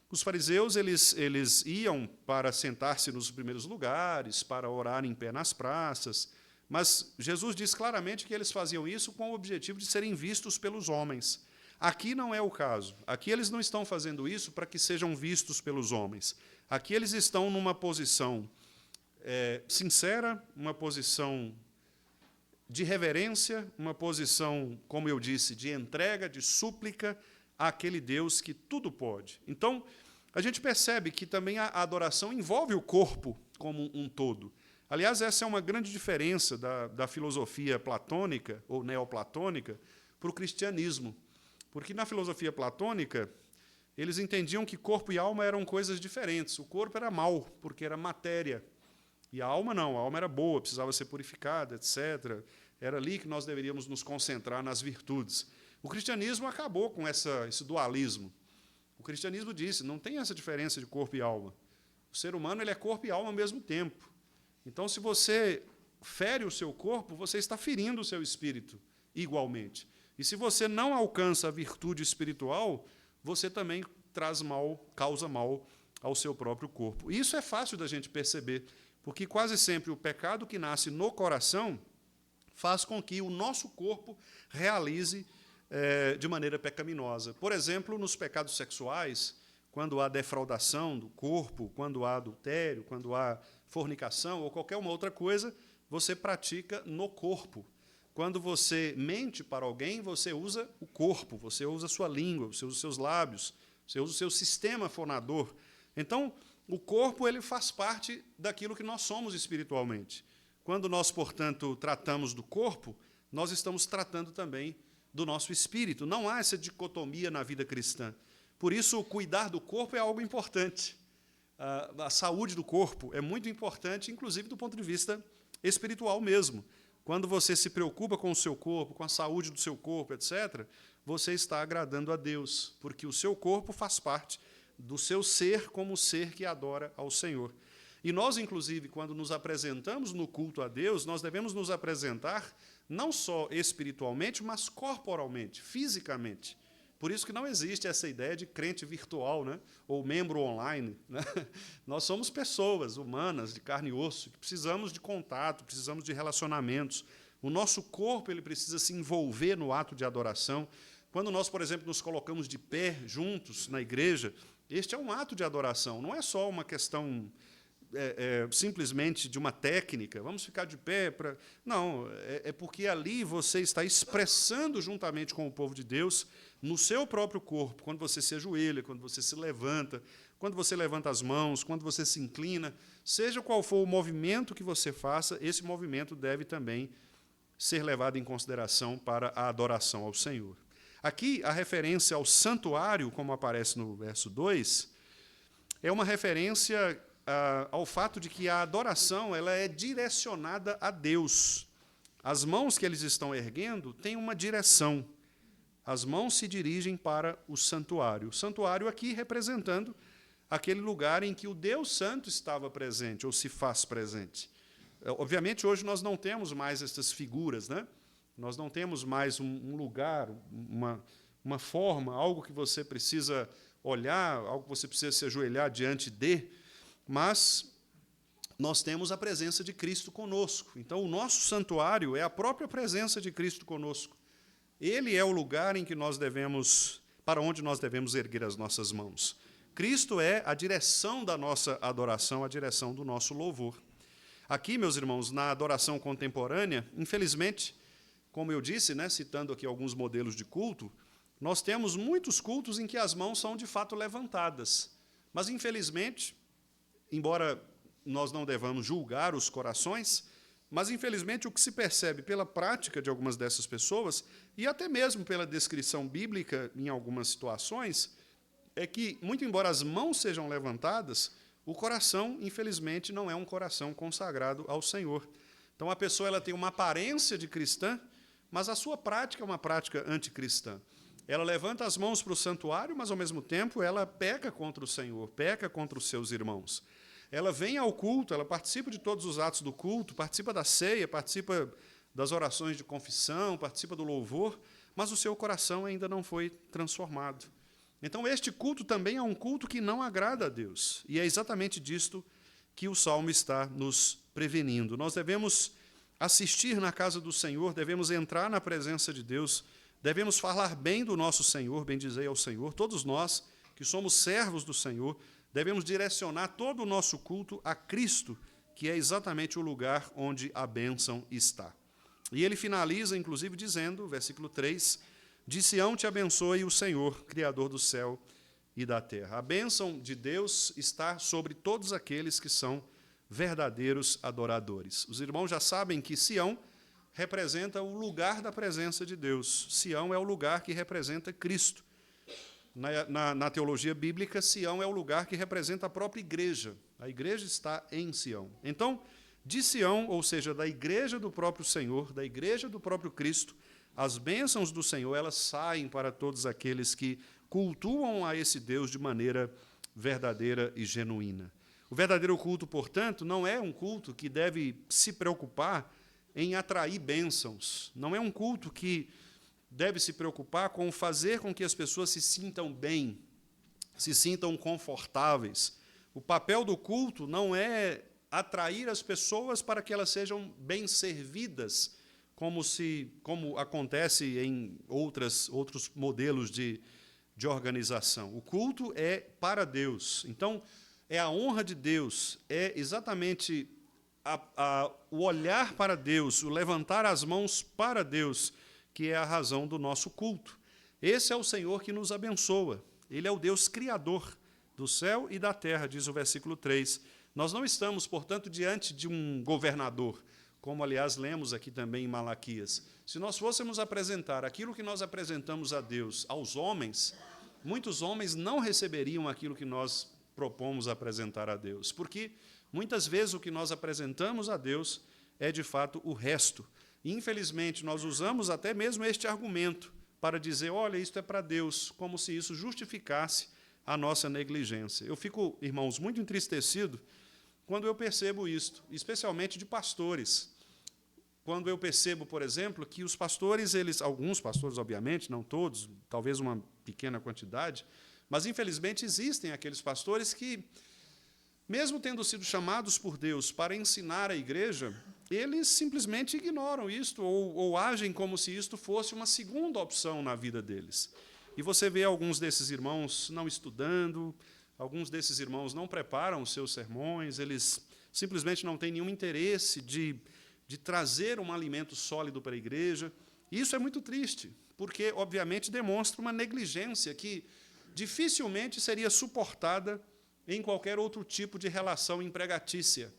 Os fariseus eles iam para sentar-se nos primeiros lugares, para orar em pé nas praças, mas Jesus diz claramente que eles faziam isso com o objetivo de serem vistos pelos homens. Aqui não é o caso. Aqui eles não estão fazendo isso para que sejam vistos pelos homens. Aqui eles estão numa posição sincera, uma posição de reverência, uma posição, como eu disse, de entrega, de súplica àquele Deus que tudo pode. Então, a gente percebe que também a adoração envolve o corpo como um todo. Aliás, essa é uma grande diferença da filosofia platônica ou neoplatônica para o cristianismo. Porque na filosofia platônica, eles entendiam que corpo e alma eram coisas diferentes. O corpo era mau, porque era matéria. E a alma não, a alma era boa, precisava ser purificada, etc. Era ali que nós deveríamos nos concentrar nas virtudes. O cristianismo acabou com esse dualismo. O cristianismo disse, não tem essa diferença de corpo e alma. O ser humano ele é corpo e alma ao mesmo tempo. Então, se você fere o seu corpo, você está ferindo o seu espírito igualmente. E se você não alcança a virtude espiritual, você também traz mal, causa mal ao seu próprio corpo. Isso é fácil da gente perceber, porque quase sempre o pecado que nasce no coração faz com que o nosso corpo realize de maneira pecaminosa. Por exemplo, nos pecados sexuais, quando há defraudação do corpo, quando há adultério, quando há fornicação ou qualquer uma outra coisa, você pratica no corpo. Quando você mente para alguém, você usa o corpo, você usa a sua língua, você usa os seus lábios, você usa o seu sistema fonador. Então, o corpo ele faz parte daquilo que nós somos espiritualmente. Quando nós, portanto, tratamos do corpo, nós estamos tratando também do nosso espírito. Não há essa dicotomia na vida cristã. Por isso, cuidar do corpo é algo importante. A saúde do corpo é muito importante, inclusive do ponto de vista espiritual mesmo. Quando você se preocupa com o seu corpo, com a saúde do seu corpo, etc., você está agradando a Deus, porque o seu corpo faz parte do seu ser como ser que adora ao Senhor. E nós, inclusive, quando nos apresentamos no culto a Deus, nós devemos nos apresentar não só espiritualmente, mas corporalmente, fisicamente. Por isso que não existe essa ideia de crente virtual, né? Ou membro online. Né? Nós somos pessoas humanas, de carne e osso, que precisamos de contato, precisamos de relacionamentos. O nosso corpo ele precisa se envolver no ato de adoração. Quando nós, por exemplo, nos colocamos de pé juntos na igreja, este é um ato de adoração, não é só uma questão simplesmente de uma técnica, vamos ficar de pé para. Não, é porque ali você está expressando juntamente com o povo de Deus, no seu próprio corpo, quando você se ajoelha, quando você se levanta, quando você levanta as mãos, quando você se inclina, seja qual for o movimento que você faça, esse movimento deve também ser levado em consideração para a adoração ao Senhor. Aqui, a referência ao santuário, como aparece no verso 2, é uma referência ao fato de que a adoração ela é direcionada a Deus. As mãos que eles estão erguendo têm uma direção. As mãos se dirigem para o santuário. O santuário aqui representando aquele lugar em que o Deus Santo estava presente, ou se faz presente. Obviamente, hoje nós não temos mais essas figuras, né? Nós não temos mais um lugar, uma forma, algo que você precisa olhar, algo que você precisa se ajoelhar diante de, mas nós temos a presença de Cristo conosco. Então, o nosso santuário é a própria presença de Cristo conosco. Ele é o lugar em que nós devemos, para onde nós devemos erguer as nossas mãos. Cristo é a direção da nossa adoração, a direção do nosso louvor. Aqui, meus irmãos, na adoração contemporânea, infelizmente, como eu disse, né, citando aqui alguns modelos de culto, nós temos muitos cultos em que as mãos são de fato levantadas. Mas, infelizmente, embora nós não devamos julgar os corações, mas, infelizmente, o que se percebe pela prática de algumas dessas pessoas, e até mesmo pela descrição bíblica em algumas situações, é que, muito embora as mãos sejam levantadas, o coração, infelizmente, não é um coração consagrado ao Senhor. Então, a pessoa ela tem uma aparência de cristã, mas a sua prática é uma prática anticristã. Ela levanta as mãos para o santuário, mas, ao mesmo tempo, ela peca contra o Senhor, peca contra os seus irmãos. Ela vem ao culto, ela participa de todos os atos do culto, participa da ceia, participa das orações de confissão, participa do louvor, mas o seu coração ainda não foi transformado. Então, este culto também é um culto que não agrada a Deus. E é exatamente disto que o Salmo está nos prevenindo. Nós devemos assistir na casa do Senhor, devemos entrar na presença de Deus, devemos falar bem do nosso Senhor, bendizei ao Senhor. Todos nós que somos servos do Senhor, devemos direcionar todo o nosso culto a Cristo, que é exatamente o lugar onde a bênção está. E ele finaliza, inclusive, dizendo, versículo 3, de Sião te abençoe o Senhor, Criador do céu e da terra. A bênção de Deus está sobre todos aqueles que são verdadeiros adoradores. Os irmãos já sabem que Sião representa o lugar da presença de Deus. Sião é o lugar que representa Cristo. Na teologia bíblica, Sião é o lugar que representa a própria igreja. A igreja está em Sião. Então, de Sião, ou seja, da igreja do próprio Senhor, da igreja do próprio Cristo, as bênçãos do Senhor, elas saem para todos aqueles que cultuam a esse Deus de maneira verdadeira e genuína. O verdadeiro culto, portanto, não é um culto que deve se preocupar em atrair bênçãos. Não é um culto que deve se preocupar com fazer com que as pessoas se sintam bem, se sintam confortáveis. O papel do culto não é atrair as pessoas para que elas sejam bem servidas, como acontece em outros modelos de organização. O culto é para Deus. Então, é a honra de Deus, é exatamente o olhar para Deus, o levantar as mãos para Deus, que é a razão do nosso culto. Esse é o Senhor que nos abençoa. Ele é o Deus criador do céu e da terra, diz o versículo 3. Nós não estamos, portanto, diante de um governador, como, aliás, lemos aqui também em Malaquias. Se nós fôssemos apresentar aquilo que nós apresentamos a Deus aos homens, muitos homens não receberiam aquilo que nós propomos apresentar a Deus, porque muitas vezes o que nós apresentamos a Deus é, de fato, o resto. E, infelizmente, nós usamos até mesmo este argumento para dizer, olha, isto é para Deus, como se isso justificasse a nossa negligência. Eu fico, irmãos, muito entristecido quando eu percebo isto, especialmente de pastores. Quando eu percebo, por exemplo, que os pastores, alguns pastores, obviamente, não todos, talvez uma pequena quantidade, mas, infelizmente, existem aqueles pastores que, mesmo tendo sido chamados por Deus para ensinar a igreja, eles simplesmente ignoram isto ou agem como se isto fosse uma segunda opção na vida deles. E você vê alguns desses irmãos não estudando, alguns desses irmãos não preparam os seus sermões, eles simplesmente não têm nenhum interesse de trazer um alimento sólido para a igreja. E isso é muito triste, porque, obviamente, demonstra uma negligência que dificilmente seria suportada em qualquer outro tipo de relação empregatícia.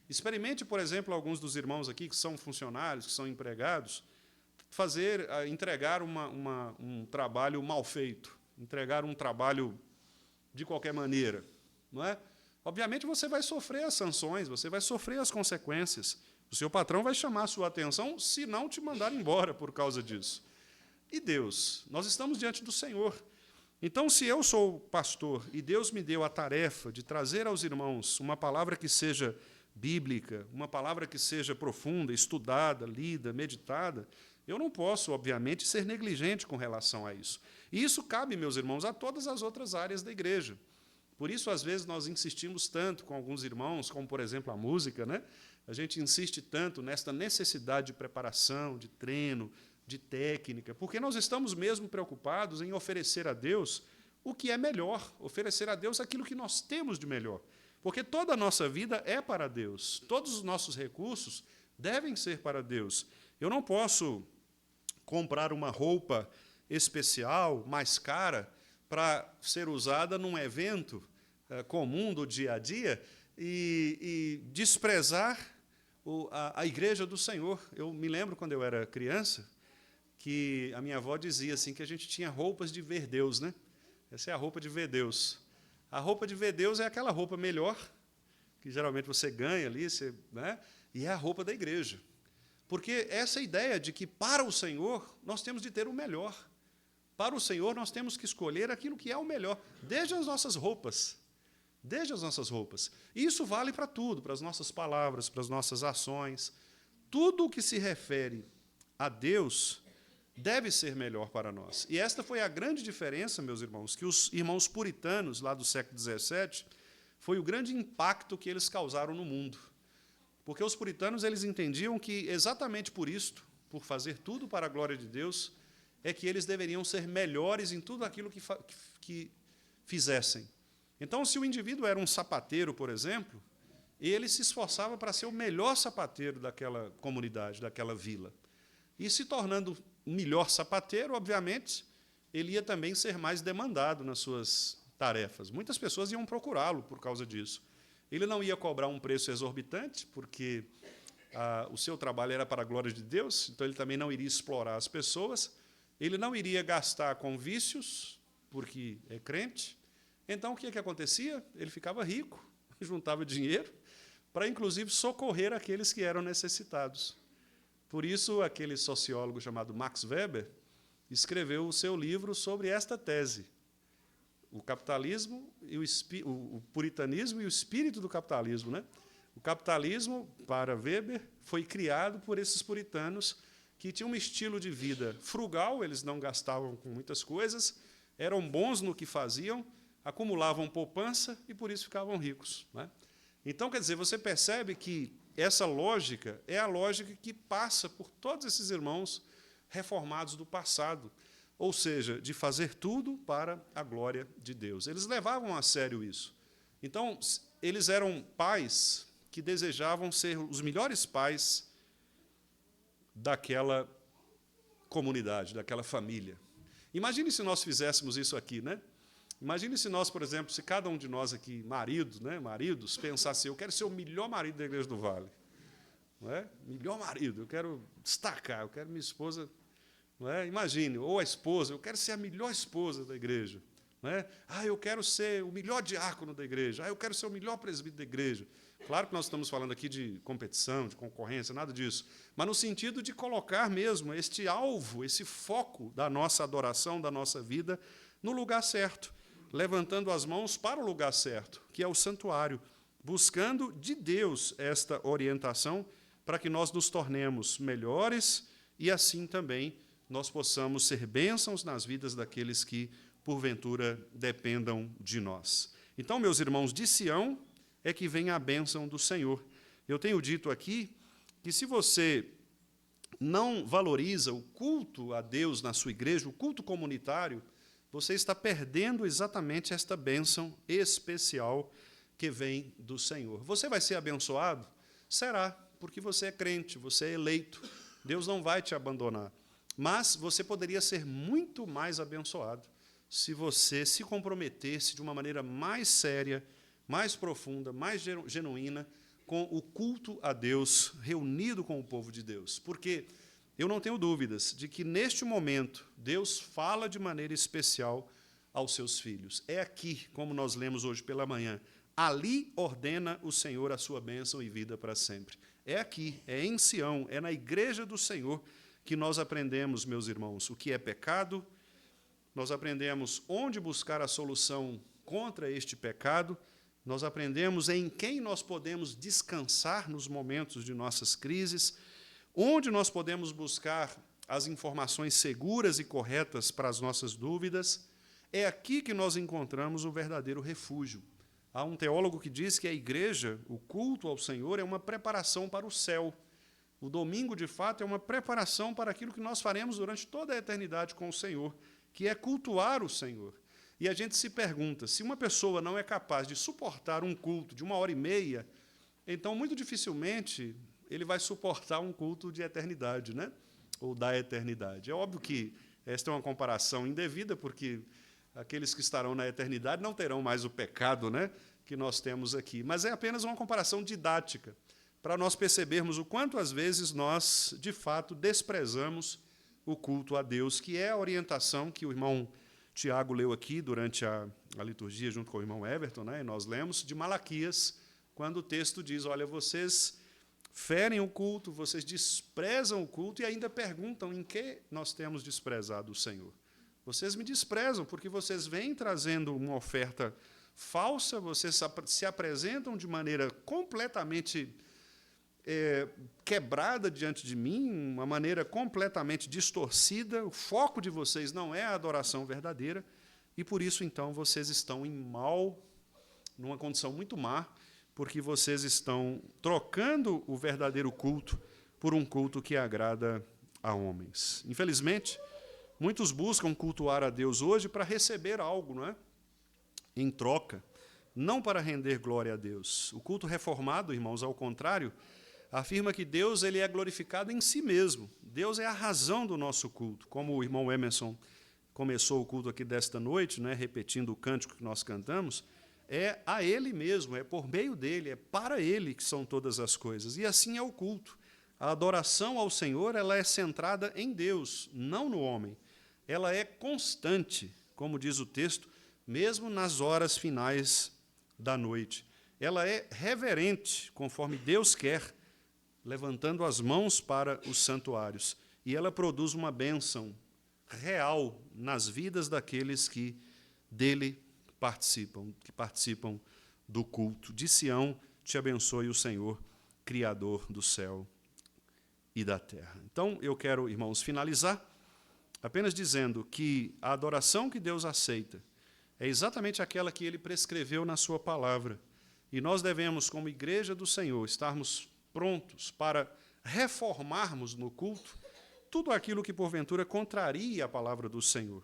Experimente, por exemplo, alguns dos irmãos aqui que são funcionários, que são empregados, entregar um trabalho mal feito, entregar um trabalho de qualquer maneira, não é? Obviamente, você vai sofrer as sanções, você vai sofrer as consequências. O seu patrão vai chamar a sua atenção se não te mandar embora por causa disso. E Deus? Nós estamos diante do Senhor. Então, se eu sou pastor e Deus me deu a tarefa de trazer aos irmãos uma palavra que seja bíblica, uma palavra que seja profunda, estudada, lida, meditada, eu não posso, obviamente, ser negligente com relação a isso. E isso cabe, meus irmãos, a todas as outras áreas da igreja. Por isso, às vezes, nós insistimos tanto com alguns irmãos, como, por exemplo, a música, né? A gente insiste tanto nesta necessidade de preparação, de treino, de técnica, porque nós estamos mesmo preocupados em oferecer a Deus o que é melhor, oferecer a Deus aquilo que nós temos de melhor. Porque toda a nossa vida é para Deus, todos os nossos recursos devem ser para Deus. Eu não posso comprar uma roupa especial, mais cara, para ser usada num evento comum do dia a dia e desprezar a igreja do Senhor. Eu me lembro, quando eu era criança, que a minha avó dizia assim, que a gente tinha roupas de ver Deus, né? Essa é a roupa de ver Deus. A roupa de ver Deus é aquela roupa melhor, que geralmente você ganha ali, né? E é a roupa da igreja. Porque essa ideia de que, para o Senhor, nós temos de ter o melhor. Para o Senhor, nós temos que escolher aquilo que é o melhor, desde as nossas roupas. Desde as nossas roupas. E isso vale para tudo, para as nossas palavras, para as nossas ações. Tudo o que se refere a Deus deve ser melhor para nós. E esta foi a grande diferença, meus irmãos, que os irmãos puritanos, lá do século XVII, foi o grande impacto que eles causaram no mundo. Porque os puritanos, eles entendiam que, exatamente por isto, por fazer tudo para a glória de Deus, é que eles deveriam ser melhores em tudo aquilo que fizessem. Então, se o indivíduo era um sapateiro, por exemplo, ele se esforçava para ser o melhor sapateiro daquela comunidade, daquela vila. E, se tornando um melhor sapateiro, obviamente, ele ia também ser mais demandado nas suas tarefas. Muitas pessoas iam procurá-lo por causa disso. Ele não ia cobrar um preço exorbitante, porque o seu trabalho era para a glória de Deus, então ele também não iria explorar as pessoas, ele não iria gastar com vícios, porque é crente. Então, o que acontecia? Ele ficava rico, juntava dinheiro, para, inclusive, socorrer aqueles que eram necessitados. Por isso, aquele sociólogo chamado Max Weber escreveu o seu livro sobre esta tese, o capitalismo e o puritanismo e o espírito do capitalismo, né? O capitalismo, para Weber, foi criado por esses puritanos que tinham um estilo de vida frugal, eles não gastavam com muitas coisas, eram bons no que faziam, acumulavam poupança e, por isso, ficavam ricos, né? Então, quer dizer, você percebe que essa lógica é a lógica que passa por todos esses irmãos reformados do passado, ou seja, de fazer tudo para a glória de Deus. Eles levavam a sério isso. Então, eles eram pais que desejavam ser os melhores pais daquela comunidade, daquela família. Imagine se nós fizéssemos isso aqui, né? Imagine se nós, por exemplo, se cada um de nós aqui, maridos, pensasse, eu quero ser o melhor marido da Igreja do Vale. Não é? Melhor marido, eu quero destacar, eu quero minha esposa. Não é? Imagine, ou a esposa, eu quero ser a melhor esposa da igreja. Não é? Eu quero ser o melhor diácono da igreja. Eu quero ser o melhor presbítero da igreja. Claro que nós estamos falando aqui de competição, de concorrência, nada disso. Mas no sentido de colocar mesmo este alvo, esse foco da nossa adoração, da nossa vida, no lugar certo. levantando as mãos para o lugar certo, que é o santuário, buscando de Deus esta orientação para que nós nos tornemos melhores e assim também nós possamos ser bênçãos nas vidas daqueles que, porventura, dependam de nós. Então, meus irmãos, de Sião é que vem a bênção do Senhor. Eu tenho dito aqui que se você não valoriza o culto a Deus na sua igreja, o culto comunitário, você está perdendo exatamente esta bênção especial que vem do Senhor. Você vai ser abençoado? Será, porque você é crente, você é eleito. Deus não vai te abandonar. Mas você poderia ser muito mais abençoado se você se comprometesse de uma maneira mais séria, mais profunda, mais genuína, com o culto a Deus, reunido com o povo de Deus. Porque eu não tenho dúvidas de que, neste momento, Deus fala de maneira especial aos seus filhos. É aqui, como nós lemos hoje pela manhã, ali ordena o Senhor a sua bênção e vida para sempre. É aqui, é em Sião, é na igreja do Senhor que nós aprendemos, meus irmãos, o que é pecado, nós aprendemos onde buscar a solução contra este pecado, nós aprendemos em quem nós podemos descansar nos momentos de nossas crises, onde nós podemos buscar as informações seguras e corretas para as nossas dúvidas. É aqui que nós encontramos o verdadeiro refúgio. Há um teólogo que diz que a igreja, o culto ao Senhor, é uma preparação para o céu. O domingo, de fato, é uma preparação para aquilo que nós faremos durante toda a eternidade com o Senhor, que é cultuar o Senhor. E a gente se pergunta, se uma pessoa não é capaz de suportar um culto de 1h30, então, muito dificilmente, ele vai suportar um culto de eternidade, né? Ou da eternidade. É óbvio que esta é uma comparação indevida, porque aqueles que estarão na eternidade não terão mais o pecado, né, que nós temos aqui. Mas é apenas uma comparação didática, para nós percebermos o quanto, às vezes, nós, de fato, desprezamos o culto a Deus, que é a orientação que o irmão Tiago leu aqui durante a liturgia, junto com o irmão Everton, né, e nós lemos, de Malaquias, quando o texto diz, olha, vocês ferem o culto, vocês desprezam o culto e ainda perguntam em que nós temos desprezado o Senhor. Vocês me desprezam porque vocês vêm trazendo uma oferta falsa, vocês se apresentam de maneira completamente quebrada diante de mim, uma maneira completamente distorcida, o foco de vocês não é a adoração verdadeira, e por isso, então, vocês estão numa condição muito má, porque vocês estão trocando o verdadeiro culto por um culto que agrada a homens. Infelizmente, muitos buscam cultuar a Deus hoje para receber algo, não é? Em troca, não para render glória a Deus. O culto reformado, irmãos, ao contrário, afirma que Deus ele é glorificado em si mesmo. Deus é a razão do nosso culto. Como o irmão Emerson começou o culto aqui desta noite, né, repetindo o cântico que nós cantamos, é a Ele mesmo, é por meio dEle, é para Ele que são todas as coisas. E assim é o culto. A adoração ao Senhor ela é centrada em Deus, não no homem. Ela é constante, como diz o texto, mesmo nas horas finais da noite. Ela é reverente, conforme Deus quer, levantando as mãos para os santuários. E ela produz uma bênção real nas vidas daqueles que dele participam, que participam do culto. De Sião te abençoe o Senhor, Criador do céu e da terra. Então, eu quero, irmãos, finalizar apenas dizendo que a adoração que Deus aceita é exatamente aquela que Ele prescreveu na sua palavra. E nós devemos, como igreja do Senhor, estarmos prontos para reformarmos no culto tudo aquilo que, porventura, contraria a palavra do Senhor.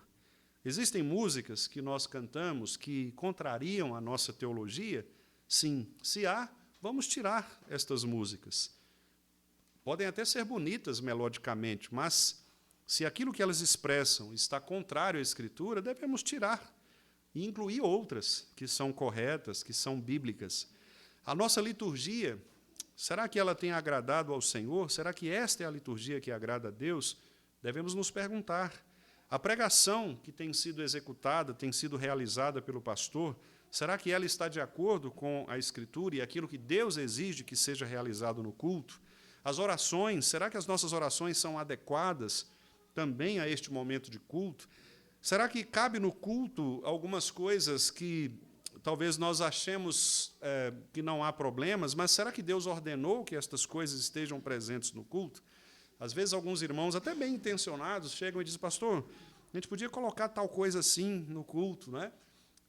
Existem músicas que nós cantamos que contrariam a nossa teologia? Sim. Se há, vamos tirar estas músicas. Podem até ser bonitas melodicamente, mas se aquilo que elas expressam está contrário à Escritura, devemos tirar e incluir outras que são corretas, que são bíblicas. A nossa liturgia, será que ela tem agradado ao Senhor? Será que esta é a liturgia que agrada a Deus? Devemos nos perguntar. A pregação que tem sido executada, tem sido realizada pelo pastor, será que ela está de acordo com a Escritura e aquilo que Deus exige que seja realizado no culto? As orações, será que as nossas orações são adequadas também a este momento de culto? Será que cabe no culto algumas coisas que talvez nós achemos que não há problemas, mas será que Deus ordenou que estas coisas estejam presentes no culto? Às vezes, alguns irmãos, até bem intencionados, chegam e dizem, pastor, a gente podia colocar tal coisa assim no culto, né?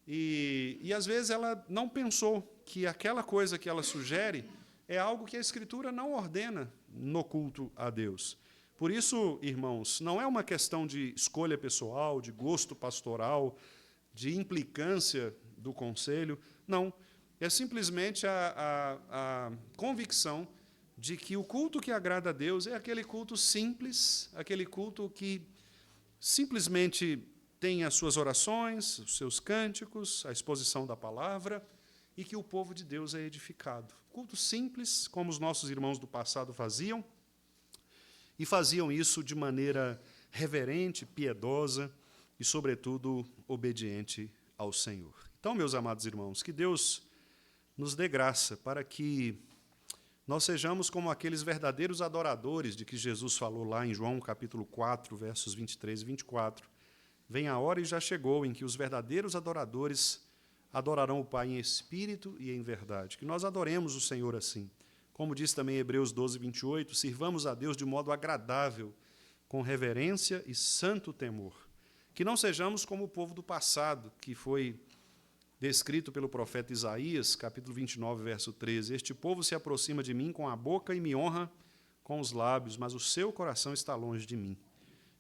E às vezes ela não pensou que aquela coisa que ela sugere é algo que a Escritura não ordena no culto a Deus. Por isso, irmãos, não é uma questão de escolha pessoal, de gosto pastoral, de implicância do conselho, não. É simplesmente a convicção de que o culto que agrada a Deus é aquele culto simples, aquele culto que simplesmente tem as suas orações, os seus cânticos, a exposição da palavra, e que o povo de Deus é edificado. Culto simples, como os nossos irmãos do passado faziam, e faziam isso de maneira reverente, piedosa e, sobretudo, obediente ao Senhor. Então, meus amados irmãos, que Deus nos dê graça para que nós sejamos como aqueles verdadeiros adoradores de que Jesus falou lá em João capítulo 4, versos 23 e 24. Vem a hora e já chegou em que os verdadeiros adoradores adorarão o Pai em espírito e em verdade. Que nós adoremos o Senhor assim. Como diz também Hebreus 12, 28, sirvamos a Deus de modo agradável, com reverência e santo temor. Que não sejamos como o povo do passado, que foi descrito pelo profeta Isaías, capítulo 29, verso 13. Este povo se aproxima de mim com a boca e me honra com os lábios, mas o seu coração está longe de mim.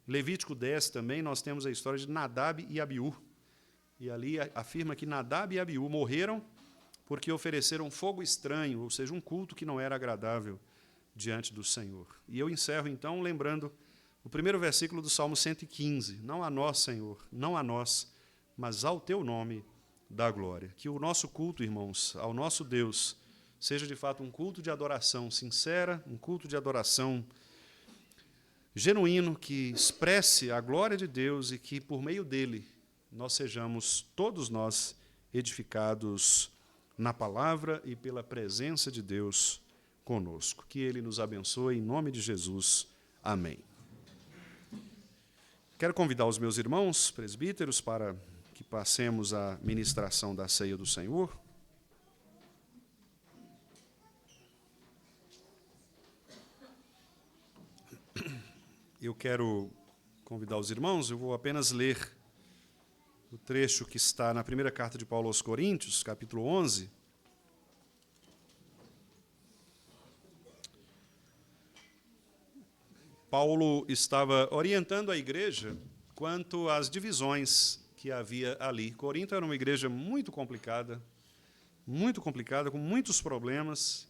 Em Levítico 10 também nós temos a história de Nadab e Abiú. E ali afirma que Nadab e Abiú morreram porque ofereceram fogo estranho, ou seja, um culto que não era agradável diante do Senhor. E eu encerro, então, lembrando o primeiro versículo do Salmo 115. Não a nós, Senhor, não a nós, mas ao teu nome dá glória. Que o nosso culto, irmãos, ao nosso Deus, seja de fato um culto de adoração sincera, um culto de adoração genuíno, que expresse a glória de Deus e que, por meio dele, nós sejamos, todos nós, edificados na palavra e pela presença de Deus conosco. Que Ele nos abençoe, em nome de Jesus. Amém. Quero convidar os meus irmãos presbíteros para que passemos a ministração da ceia do Senhor. Eu quero convidar os irmãos, eu vou apenas ler o trecho que está na primeira carta de Paulo aos Coríntios, capítulo 11. Paulo estava orientando a igreja quanto às divisões que havia ali. Corinto era uma igreja muito complicada, com muitos problemas,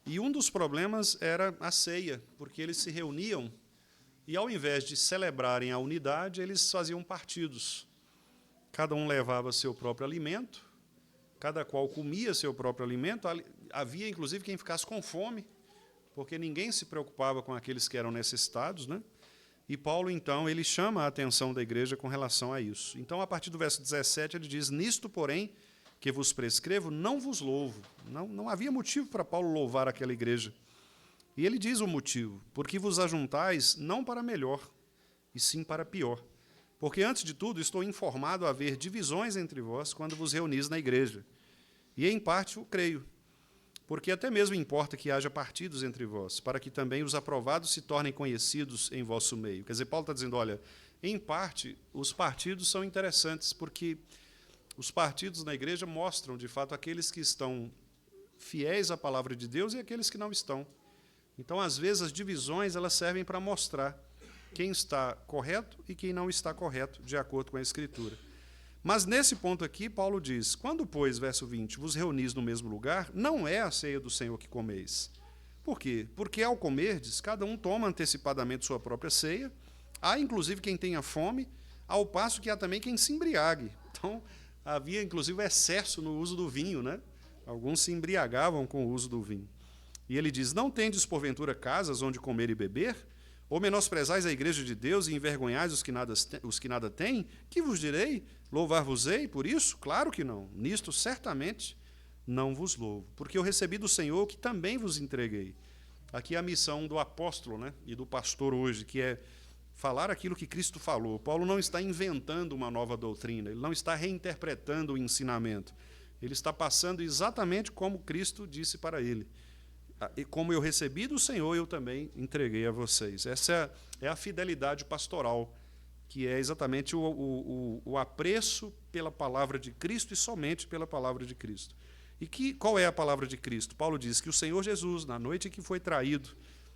e um dos problemas era a ceia, porque eles se reuniam e, ao invés de celebrarem a unidade, eles faziam partidos. Cada um levava seu próprio alimento, cada qual comia seu próprio alimento. Havia, inclusive, quem ficasse com fome, porque ninguém se preocupava com aqueles que eram necessitados, né? E Paulo, então, ele chama a atenção da igreja com relação a isso. Então, a partir do verso 17, ele diz, nisto, porém, que vos prescrevo, não vos louvo. Não havia motivo para Paulo louvar aquela igreja. E ele diz o motivo, porque vos ajuntais não para melhor, e sim para pior. Porque, antes de tudo, estou informado a haver divisões entre vós quando vos reunis na igreja. E, em parte, o creio. Porque até mesmo importa que haja partidos entre vós, para que também os aprovados se tornem conhecidos em vosso meio. Quer dizer, Paulo está dizendo, olha, em parte, os partidos são interessantes, porque os partidos na igreja mostram, de fato, aqueles que estão fiéis à palavra de Deus e aqueles que não estão. Então, às vezes, as divisões elas servem para mostrar quem está correto e quem não está correto, de acordo com a Escritura. Mas, nesse ponto aqui, Paulo diz, quando, pois, verso 20, vos reunis no mesmo lugar, não é a ceia do Senhor que comeis. Por quê? Porque, ao comerdes, cada um toma antecipadamente sua própria ceia, há, inclusive, quem tenha fome, ao passo que há também quem se embriague. Então, havia, inclusive, excesso no uso do vinho, né? Alguns se embriagavam com o uso do vinho. E ele diz, não tendes, porventura, casas onde comer e beber? Ou menosprezais a igreja de Deus e envergonhais os que nada têm? Que vos direi? Louvar-vos-ei por isso? Claro que não. Nisto, certamente, não vos louvo. Porque eu recebi do Senhor o que também vos entreguei. Aqui é a missão do apóstolo, né, e do pastor hoje, que é falar aquilo que Cristo falou. Paulo não está inventando uma nova doutrina, ele não está reinterpretando o ensinamento. Ele está passando exatamente como Cristo disse para ele. E como eu recebi do Senhor, eu também entreguei a vocês. Essa é a fidelidade pastoral, que é exatamente o apreço pela palavra de Cristo e somente pela palavra de Cristo. E qual é a palavra de Cristo? Paulo diz que o Senhor Jesus, na noite em que foi traído,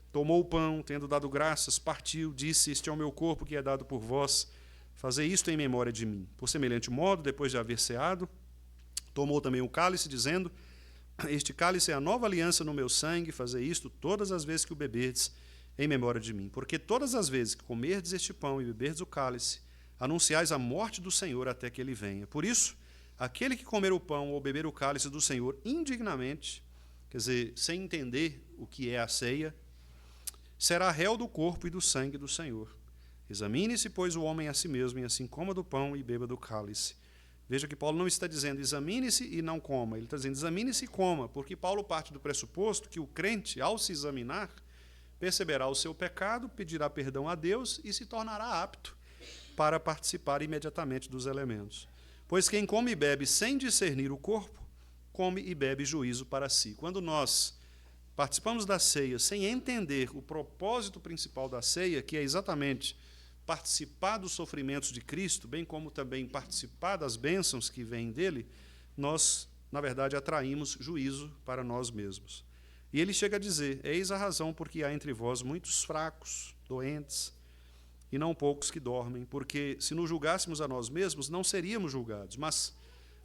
tomou o pão, tendo dado graças, partiu, disse: este é o meu corpo que é dado por vós, fazei isto em memória de mim. Por semelhante modo, depois de haver ceado, tomou também o cálice, dizendo: este cálice é a nova aliança no meu sangue, fazei isto todas as vezes que o beberdes, em memória de mim. Porque todas as vezes que comerdes este pão e beberdes o cálice, anunciais a morte do Senhor até que ele venha. Por isso, aquele que comer o pão ou beber o cálice do Senhor indignamente, quer dizer, sem entender o que é a ceia, será réu do corpo e do sangue do Senhor. Examine-se, pois, o homem a si mesmo, e assim coma do pão e beba do cálice. Veja que Paulo não está dizendo examine-se e não coma, ele está dizendo examine-se e coma, porque Paulo parte do pressuposto que o crente, ao se examinar, perceberá o seu pecado, pedirá perdão a Deus e se tornará apto para participar imediatamente dos elementos. Pois quem come e bebe sem discernir o corpo, come e bebe juízo para si. Quando nós participamos da ceia sem entender o propósito principal da ceia, que é exatamente participar dos sofrimentos de Cristo, bem como também participar das bênçãos que vêm dele, nós, na verdade, atraímos juízo para nós mesmos. E ele chega a dizer: eis a razão porque há entre vós muitos fracos, doentes, e não poucos que dormem, porque se nos julgássemos a nós mesmos, não seríamos julgados, mas,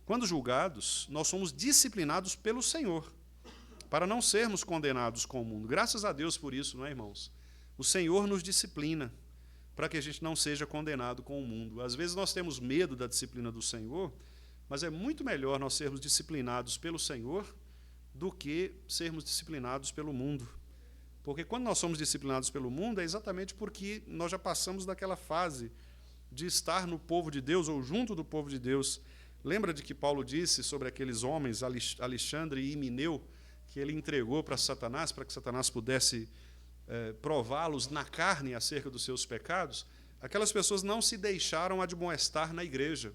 quando julgados, nós somos disciplinados pelo Senhor, para não sermos condenados com o mundo. Graças a Deus por isso, não é, irmãos? O Senhor nos disciplina, para que a gente não seja condenado com o mundo. Às vezes nós temos medo da disciplina do Senhor, mas é muito melhor nós sermos disciplinados pelo Senhor do que sermos disciplinados pelo mundo. Porque quando nós somos disciplinados pelo mundo, é exatamente porque nós já passamos daquela fase de estar no povo de Deus ou junto do povo de Deus. Lembra de que Paulo disse sobre aqueles homens, Alexandre e Himeneu, que ele entregou para Satanás, para que Satanás pudesse prová-los na carne acerca dos seus pecados? Aquelas pessoas não se deixaram admoestar na igreja.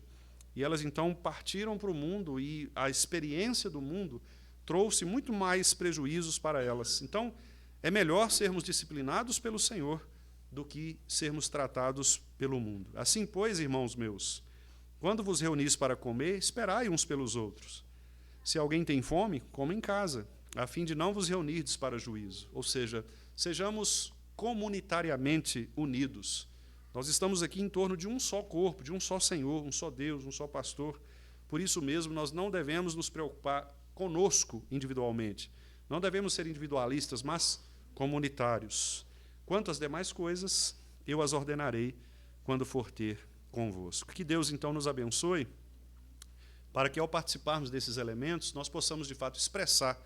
E elas então partiram para o mundo, e a experiência do mundo trouxe muito mais prejuízos para elas. Então, é melhor sermos disciplinados pelo Senhor do que sermos tratados pelo mundo. Assim, pois, irmãos meus, quando vos reunis para comer, esperai uns pelos outros. Se alguém tem fome, coma em casa, a fim de não vos reunirdes para juízo. Ou seja, sejamos comunitariamente unidos. Nós estamos aqui em torno de um só corpo, de um só Senhor, um só Deus, um só pastor. Por isso mesmo, nós não devemos nos preocupar conosco individualmente. Não devemos ser individualistas, mas comunitários. Quanto às demais coisas, eu as ordenarei quando for ter convosco. Que Deus, então, nos abençoe, para que, ao participarmos desses elementos, nós possamos, de fato, expressar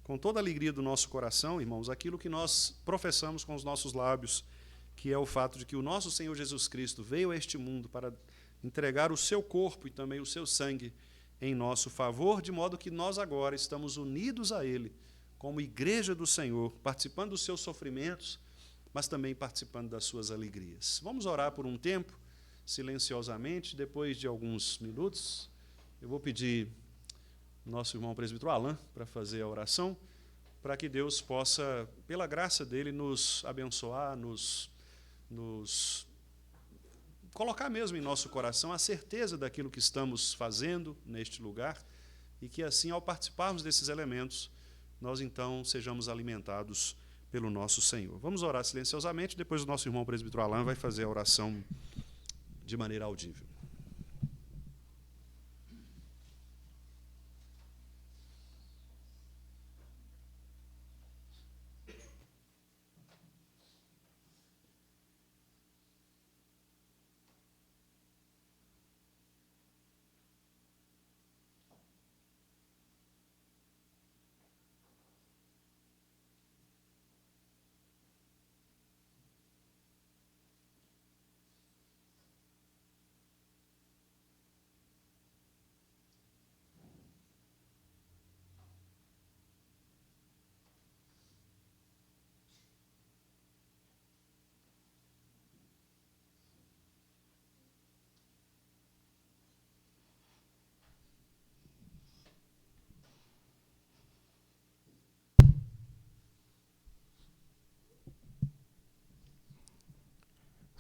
com toda a alegria do nosso coração, irmãos, aquilo que nós professamos com os nossos lábios, que é o fato de que o nosso Senhor Jesus Cristo veio a este mundo para entregar o seu corpo e também o seu sangue em nosso favor, de modo que nós agora estamos unidos a Ele, como igreja do Senhor, participando dos seus sofrimentos, mas também participando das suas alegrias. Vamos orar por um tempo, silenciosamente. Depois de alguns minutos, eu vou pedir ao nosso irmão presbítero Alain para fazer a oração, para que Deus possa, pela graça dele, nos abençoar, nos colocar mesmo em nosso coração a certeza daquilo que estamos fazendo neste lugar, e que assim, ao participarmos desses elementos, nós então sejamos alimentados pelo nosso Senhor. Vamos orar silenciosamente, depois o nosso irmão presbítero Alain vai fazer a oração de maneira audível.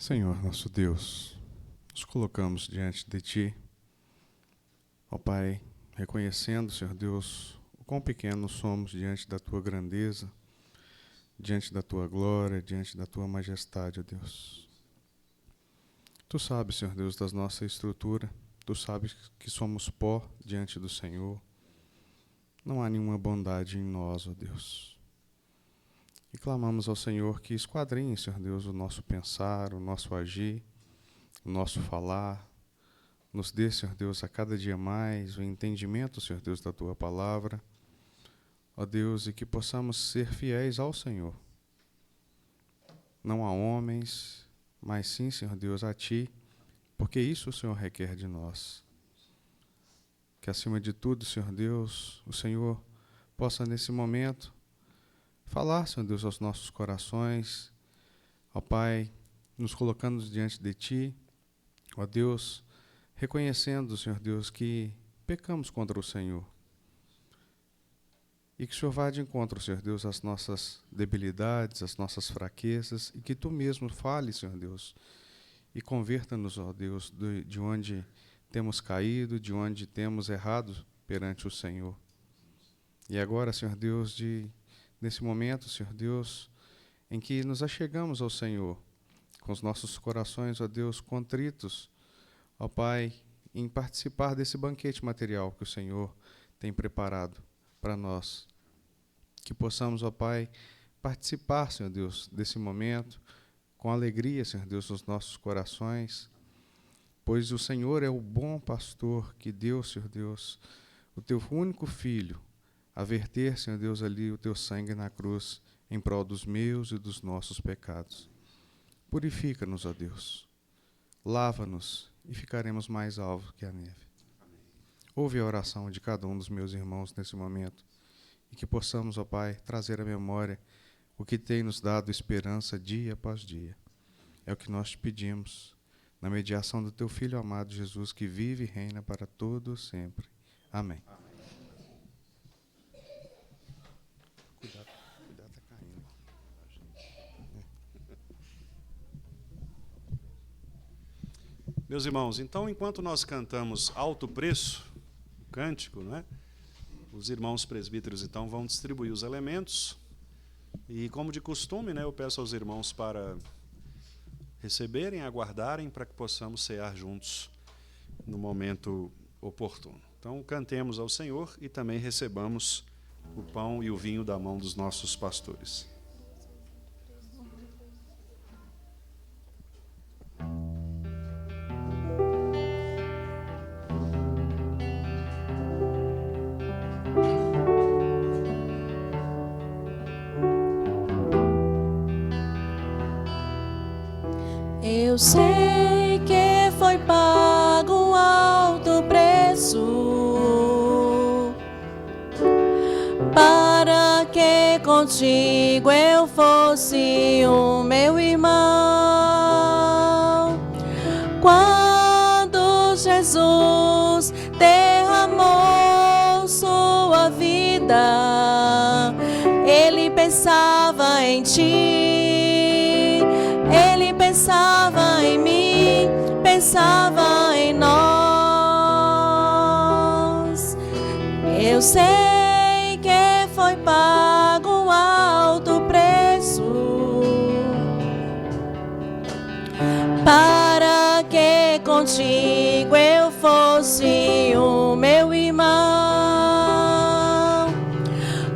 Senhor, nosso Deus, nos colocamos diante de Ti, ó Pai, reconhecendo, Senhor Deus, o quão pequenos somos diante da Tua grandeza, diante da Tua glória, diante da Tua majestade, ó Deus. Tu sabes, Senhor Deus, da nossa estrutura, Tu sabes que somos pó diante do Senhor. Não há nenhuma bondade em nós, ó Deus. E clamamos ao Senhor que esquadrinhe, Senhor Deus, o nosso pensar, o nosso agir, o nosso falar. Nos dê, Senhor Deus, a cada dia mais o entendimento, Senhor Deus, da Tua palavra. Ó Deus, e que possamos ser fiéis ao Senhor. Não a homens, mas sim, Senhor Deus, a Ti, porque isso o Senhor requer de nós. Que acima de tudo, Senhor Deus, o Senhor possa nesse momento falar, Senhor Deus, aos nossos corações, ó Pai, nos colocando diante de Ti, ó Deus, reconhecendo, Senhor Deus, que pecamos contra o Senhor. E que o Senhor vá de encontro, Senhor Deus, às nossas debilidades, às nossas fraquezas, e que Tu mesmo fale, Senhor Deus, e converta-nos, ó Deus, de onde temos caído, de onde temos errado perante o Senhor. E agora, Senhor Deus, nesse momento, Senhor Deus, em que nos achegamos ao Senhor, com os nossos corações, ó Deus, contritos, ó Pai, em participar desse banquete material que o Senhor tem preparado para nós. Que possamos, ó Pai, participar, Senhor Deus, desse momento, com alegria, Senhor Deus, nos nossos corações, pois o Senhor é o bom pastor que deu, Senhor Deus, o Teu único Filho, a verter, Senhor Deus, ali o Teu sangue na cruz, em prol dos meus e dos nossos pecados. Purifica-nos, ó Deus. Lava-nos e ficaremos mais alvos que a neve. Ouve a oração de cada um dos meus irmãos nesse momento e que possamos, ó Pai, trazer à memória o que tem nos dado esperança dia após dia. É o que nós te pedimos, na mediação do Teu Filho amado Jesus, que vive e reina para todos sempre. Amém. Cuidado, tá caindo. Meus irmãos, então, enquanto nós cantamos Alto Preço, cântico, né? Os irmãos presbíteros, então, vão distribuir os elementos. E, como de costume, né, eu peço aos irmãos para receberem, aguardarem, para que possamos cear juntos no momento oportuno. Então, cantemos ao Senhor e também recebamos o pão e o vinho da mão dos nossos pastores. Eu sei que foi pago um alto preço para que contigo eu fosse o meu irmão. Quando Jesus derramou sua vida, Ele pensava em ti, Ele pensava em mim, pensava em nós. Eu sei que foi pago um alto preço para que contigo eu fosse o meu irmão.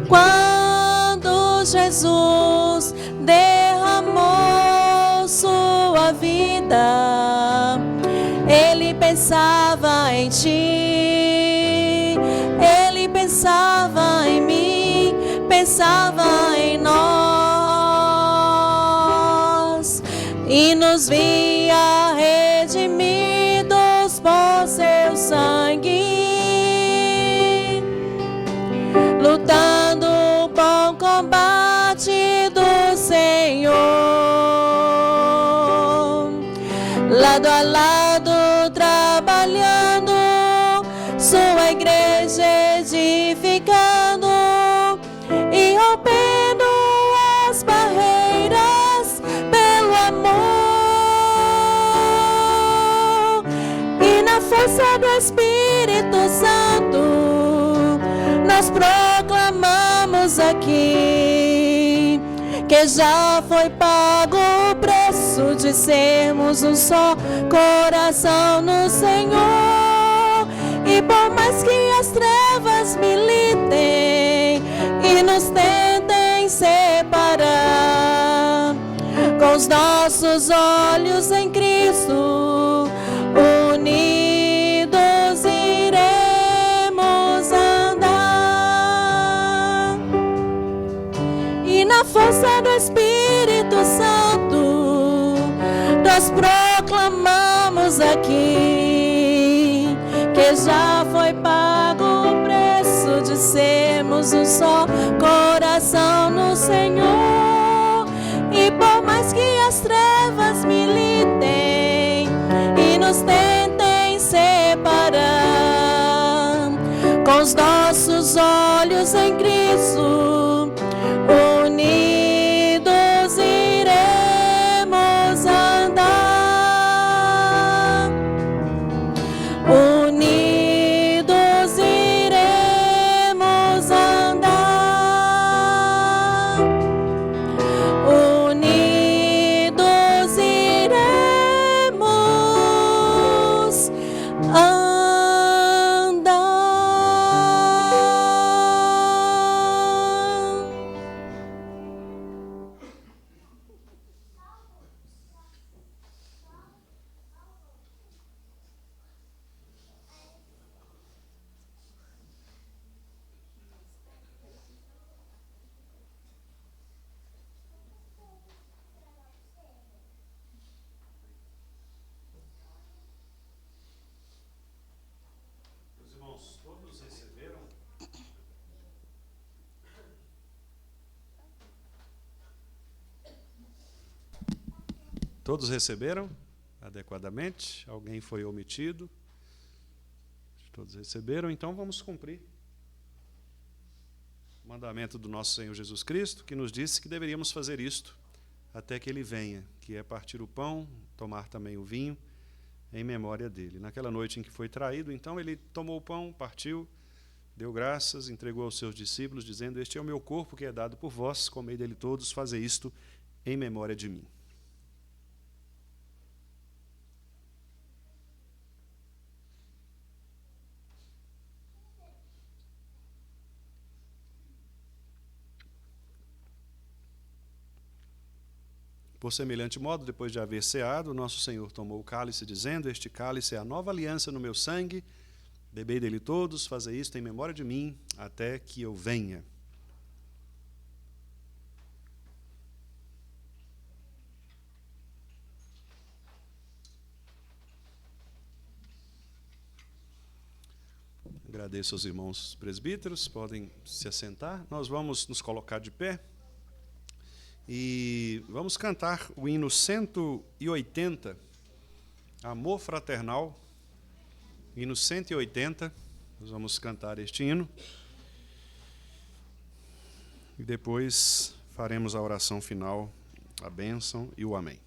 Quando Jesus derramou sua vida, Ele pensava em ti, Ele pensava em mim, pensava em nós, e nos via redimidos por seu sangue, lutando o bom combate do Senhor, lado a lado trabalhando, sua igreja edificando e rompendo as barreiras pelo amor. força do Espírito Santo, nós proclamamos aqui que já foi pago o preço de sermos um só coração no Senhor. E por mais que as trevas militem e nos tentem separar, com os nossos olhos em Cristo, unidos iremos andar. E na força do Espírito Santo, nós proclamamos aqui que já foi pago o preço de sermos um só coração no Senhor. E por mais que as trevas militem e nos tentem separar, com os nossos olhos em Cristo, unidos iremos andar. Unidos iremos andar. Unidos iremos andar. Meus irmãos, todos receberam? Todos receberam adequadamente? Alguém foi omitido? Todos receberam, então vamos cumprir o mandamento do nosso Senhor Jesus Cristo, que nos disse que deveríamos fazer isto até que Ele venha, que é partir o pão, tomar também o vinho, em memória dele. Naquela noite em que foi traído, então, ele tomou o pão, partiu, deu graças, entregou aos seus discípulos, dizendo: este é o meu corpo que é dado por vós, comei dele todos, fazei isto em memória de mim. Por semelhante modo, depois de haver ceado, nosso Senhor tomou o cálice, dizendo: este cálice é a nova aliança no meu sangue, bebei dele todos, fazei isto em memória de mim, até que eu venha. Agradeço aos irmãos presbíteros, podem se assentar. Nós vamos nos colocar de pé e vamos cantar o hino 180, Amor Fraternal, hino 180, nós vamos cantar este hino e depois faremos a oração final, a bênção e o amém.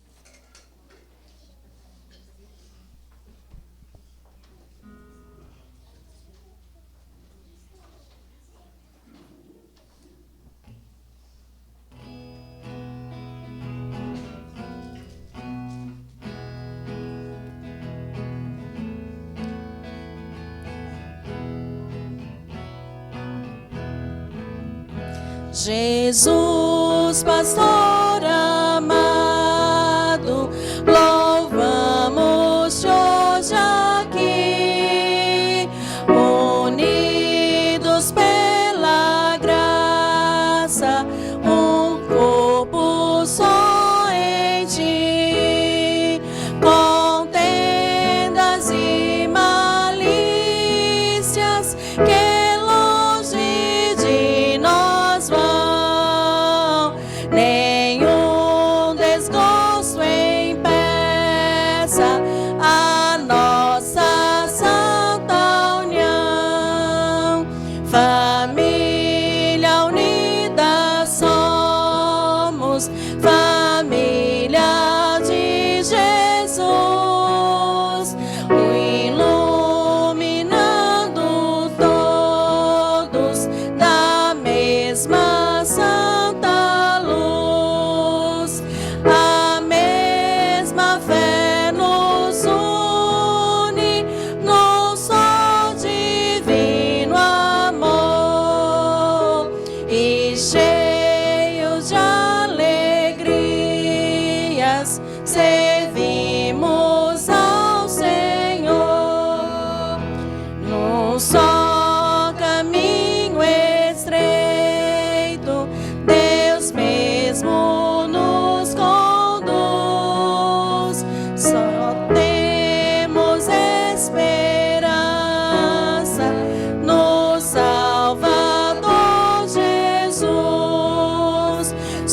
Jesus, pastor amado, louvamos-te hoje aqui, unidos pela graça, um corpo só em ti, contendas e malícias que longe de nós vão. Nenhum desgosto impeça a nossa santa união. Família unida somos, família de Jesus, um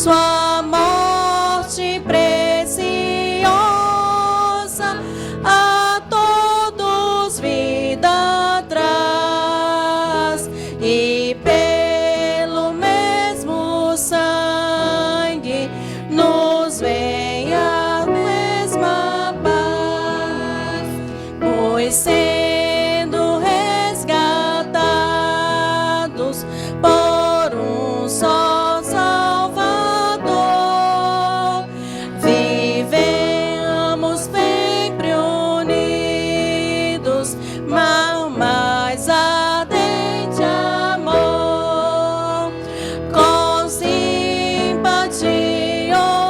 sua morte preciosa a todos vida traz, e pelo mesmo sangue nos vem a mesma paz, pois sendo resgatados por um só Salvador, vivemos sempre unidos, mais ardente amor, com simpatia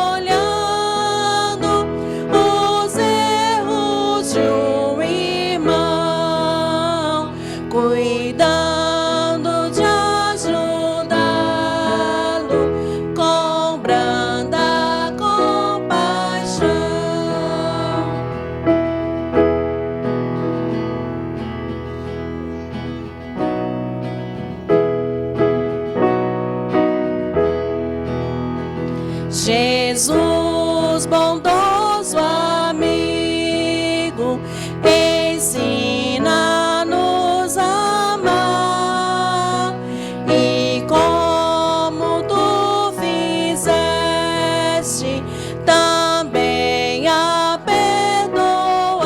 olhando os erros de um irmão, cuidando de ajudá-lo com branda compaixão. Jesus, bondoso amigo, ensina-nos a amar, e como tu fizeste, também a perdoar,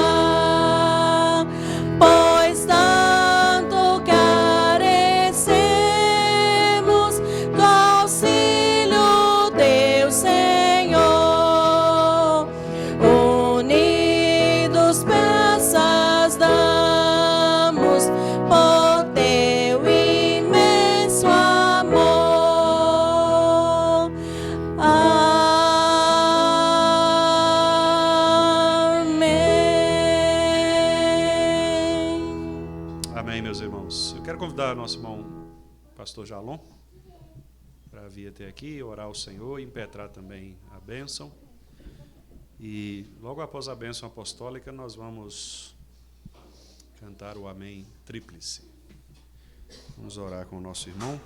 pois tanto carecemos do auxílio teu, Senhor. Unidos peças damos por teu imenso amor. Amém. Amém, meus irmãos. Eu quero convidar nosso irmão pastor Jalon para vir até aqui, orar ao Senhor e impetrar também a bênção. E logo após a bênção apostólica, nós vamos cantar o Amém Tríplice. Vamos orar com o nosso irmão.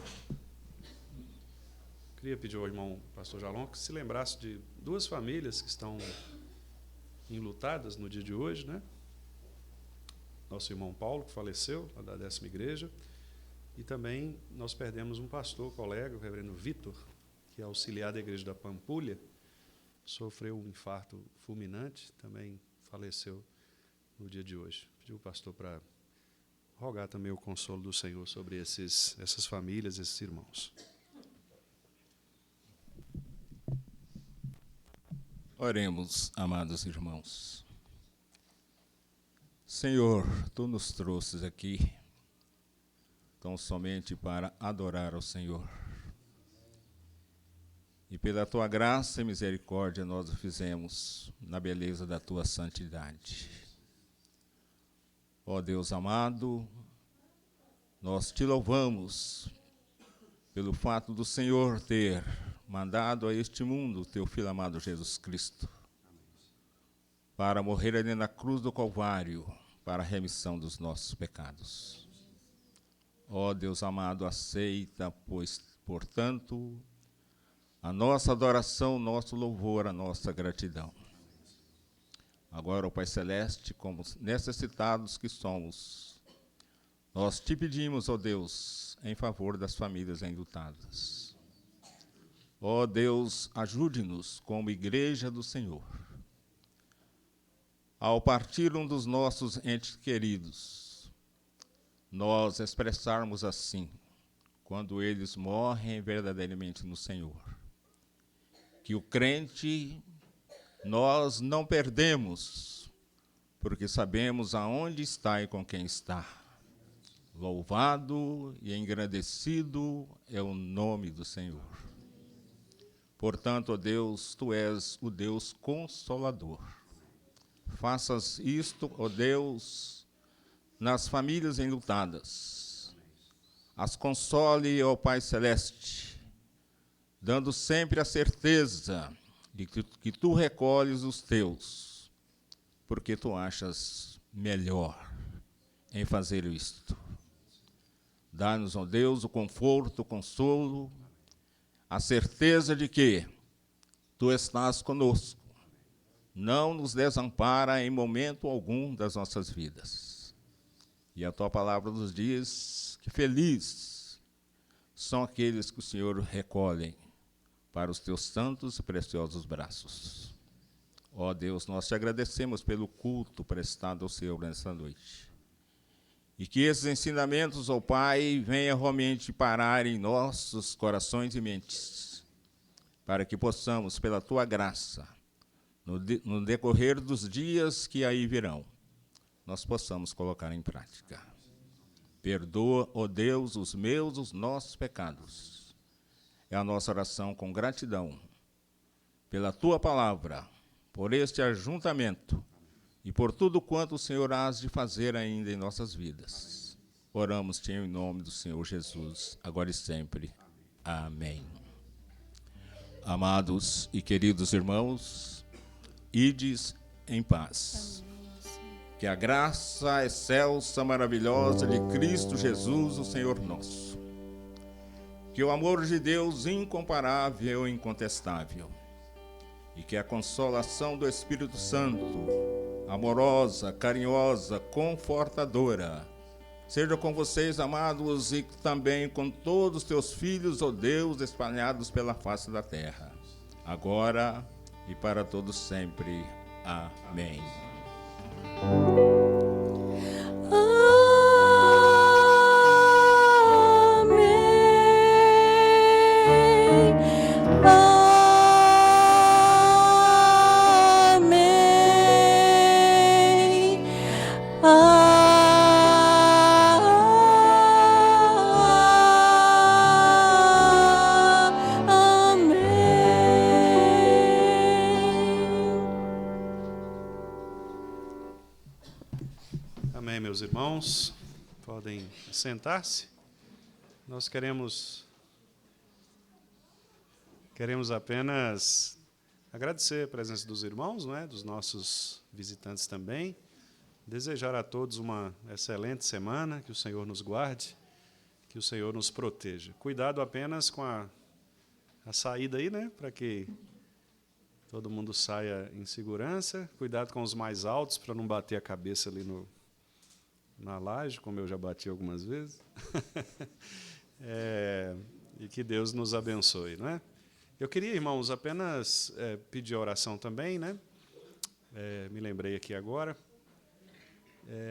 Queria pedir ao irmão pastor Jalon que se lembrasse de duas famílias que estão enlutadas no dia de hoje, né? Nosso irmão Paulo, que faleceu, lá da 10ª igreja, e também nós perdemos um pastor, colega, o reverendo Vitor, que é auxiliar da igreja da Pampulha, sofreu um infarto fulminante, também faleceu no dia de hoje. Pediu o pastor para rogar também o consolo do Senhor sobre essas famílias, esses irmãos. Oremos, amados irmãos. Senhor, Tu nos trouxes aqui tão somente para adorar ao Senhor. E pela Tua graça e misericórdia nós o fizemos na beleza da Tua santidade. Ó Deus amado, nós Te louvamos pelo fato do Senhor ter mandado a este mundo o Teu Filho amado Jesus Cristo, para morrer ali na cruz do Calvário, para a remissão dos nossos pecados. Ó Deus amado, aceita, pois, portanto, a nossa adoração, nosso louvor, a nossa gratidão. Agora, ó Pai Celeste, como necessitados que somos, nós Te pedimos, ó Deus, em favor das famílias enlutadas. Ó Deus, ajude-nos como igreja do Senhor, ao partir um dos nossos entes queridos, nós expressarmos assim, quando eles morrem verdadeiramente no Senhor, que o crente nós não perdemos, porque sabemos aonde está e com quem está. Louvado e engrandecido é o nome do Senhor. Portanto, ó Deus, Tu és o Deus Consolador. Faças isto, ó Deus, nas famílias enlutadas. As console, ó Pai Celeste, dando sempre a certeza de que Tu recolhes os Teus, porque Tu achas melhor em fazer isto. Dá-nos, ó Deus, o conforto, o consolo, a certeza de que Tu estás conosco. Não nos desampara em momento algum das nossas vidas. E a tua palavra nos diz que felizes são aqueles que o Senhor recolhe para os teus santos e preciosos braços. Ó Deus, nós te agradecemos pelo culto prestado ao Senhor nessa noite. E que esses ensinamentos, ó Pai, venham realmente parar em nossos corações e mentes, para que possamos, pela tua graça, no decorrer dos dias que aí virão, nós possamos colocar em prática. Perdoa, ó Deus, os nossos pecados. É a nossa oração com gratidão pela tua palavra, por este ajuntamento e por tudo quanto o Senhor hás de fazer ainda em nossas vidas. Oramos-te em nome do Senhor Jesus, agora e sempre. Amém. Amados e queridos irmãos, ides em paz. Que a graça excelsa, maravilhosa de Cristo Jesus, o Senhor nosso, que o amor de Deus incomparável e incontestável, e que a consolação do Espírito Santo, amorosa, carinhosa, confortadora, seja com vocês, amados, e também com todos os teus filhos, ó Deus, espalhados pela face da terra, agora e para todos sempre. Amém. Amém, meus irmãos. Podem sentar-se. Nós queremos apenas agradecer a presença dos irmãos, não é? Dos nossos visitantes também. Desejar a todos uma excelente semana, que o Senhor nos guarde, que o Senhor nos proteja. Cuidado apenas com a saída aí, né? Para que todo mundo saia em segurança. Cuidado com os mais altos, para não bater a cabeça ali na laje, como eu já bati algumas vezes. E que Deus nos abençoe, não é? Eu queria, irmãos, apenas pedir a oração também, né? Me lembrei aqui agora.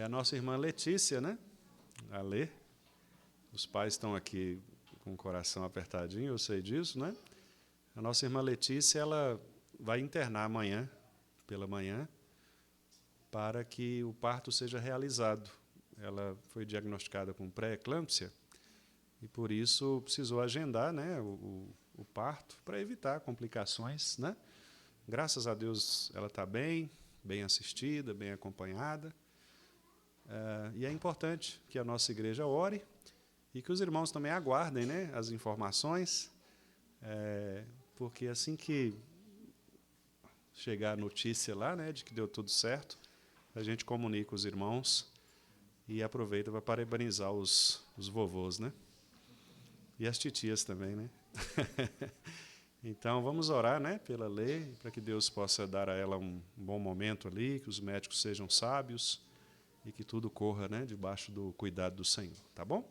A nossa irmã Letícia, né? A Lê. Os pais estão aqui com o coração apertadinho, eu sei disso, né? A nossa irmã Letícia, ela vai internar amanhã, pela manhã, para que o parto seja realizado. Ela foi diagnosticada com pré-eclâmpsia e, por isso, precisou agendar, né, o parto para evitar complicações, né? Graças a Deus, ela está bem assistida, bem acompanhada. E é importante que a nossa igreja ore e que os irmãos também aguardem, né, as informações, porque assim que chegar a notícia lá, né, de que deu tudo certo, a gente comunica os irmãos e aproveita para parabenizar os vovôs, né? E as titias também, né? Então, vamos orar, né, pela Lei, para que Deus possa dar a ela um bom momento ali, que os médicos sejam sábios e que tudo corra, né, debaixo do cuidado do Senhor, tá bom?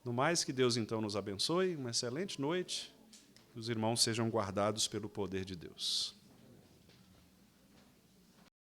No mais, que Deus, então, nos abençoe, uma excelente noite, que os irmãos sejam guardados pelo poder de Deus.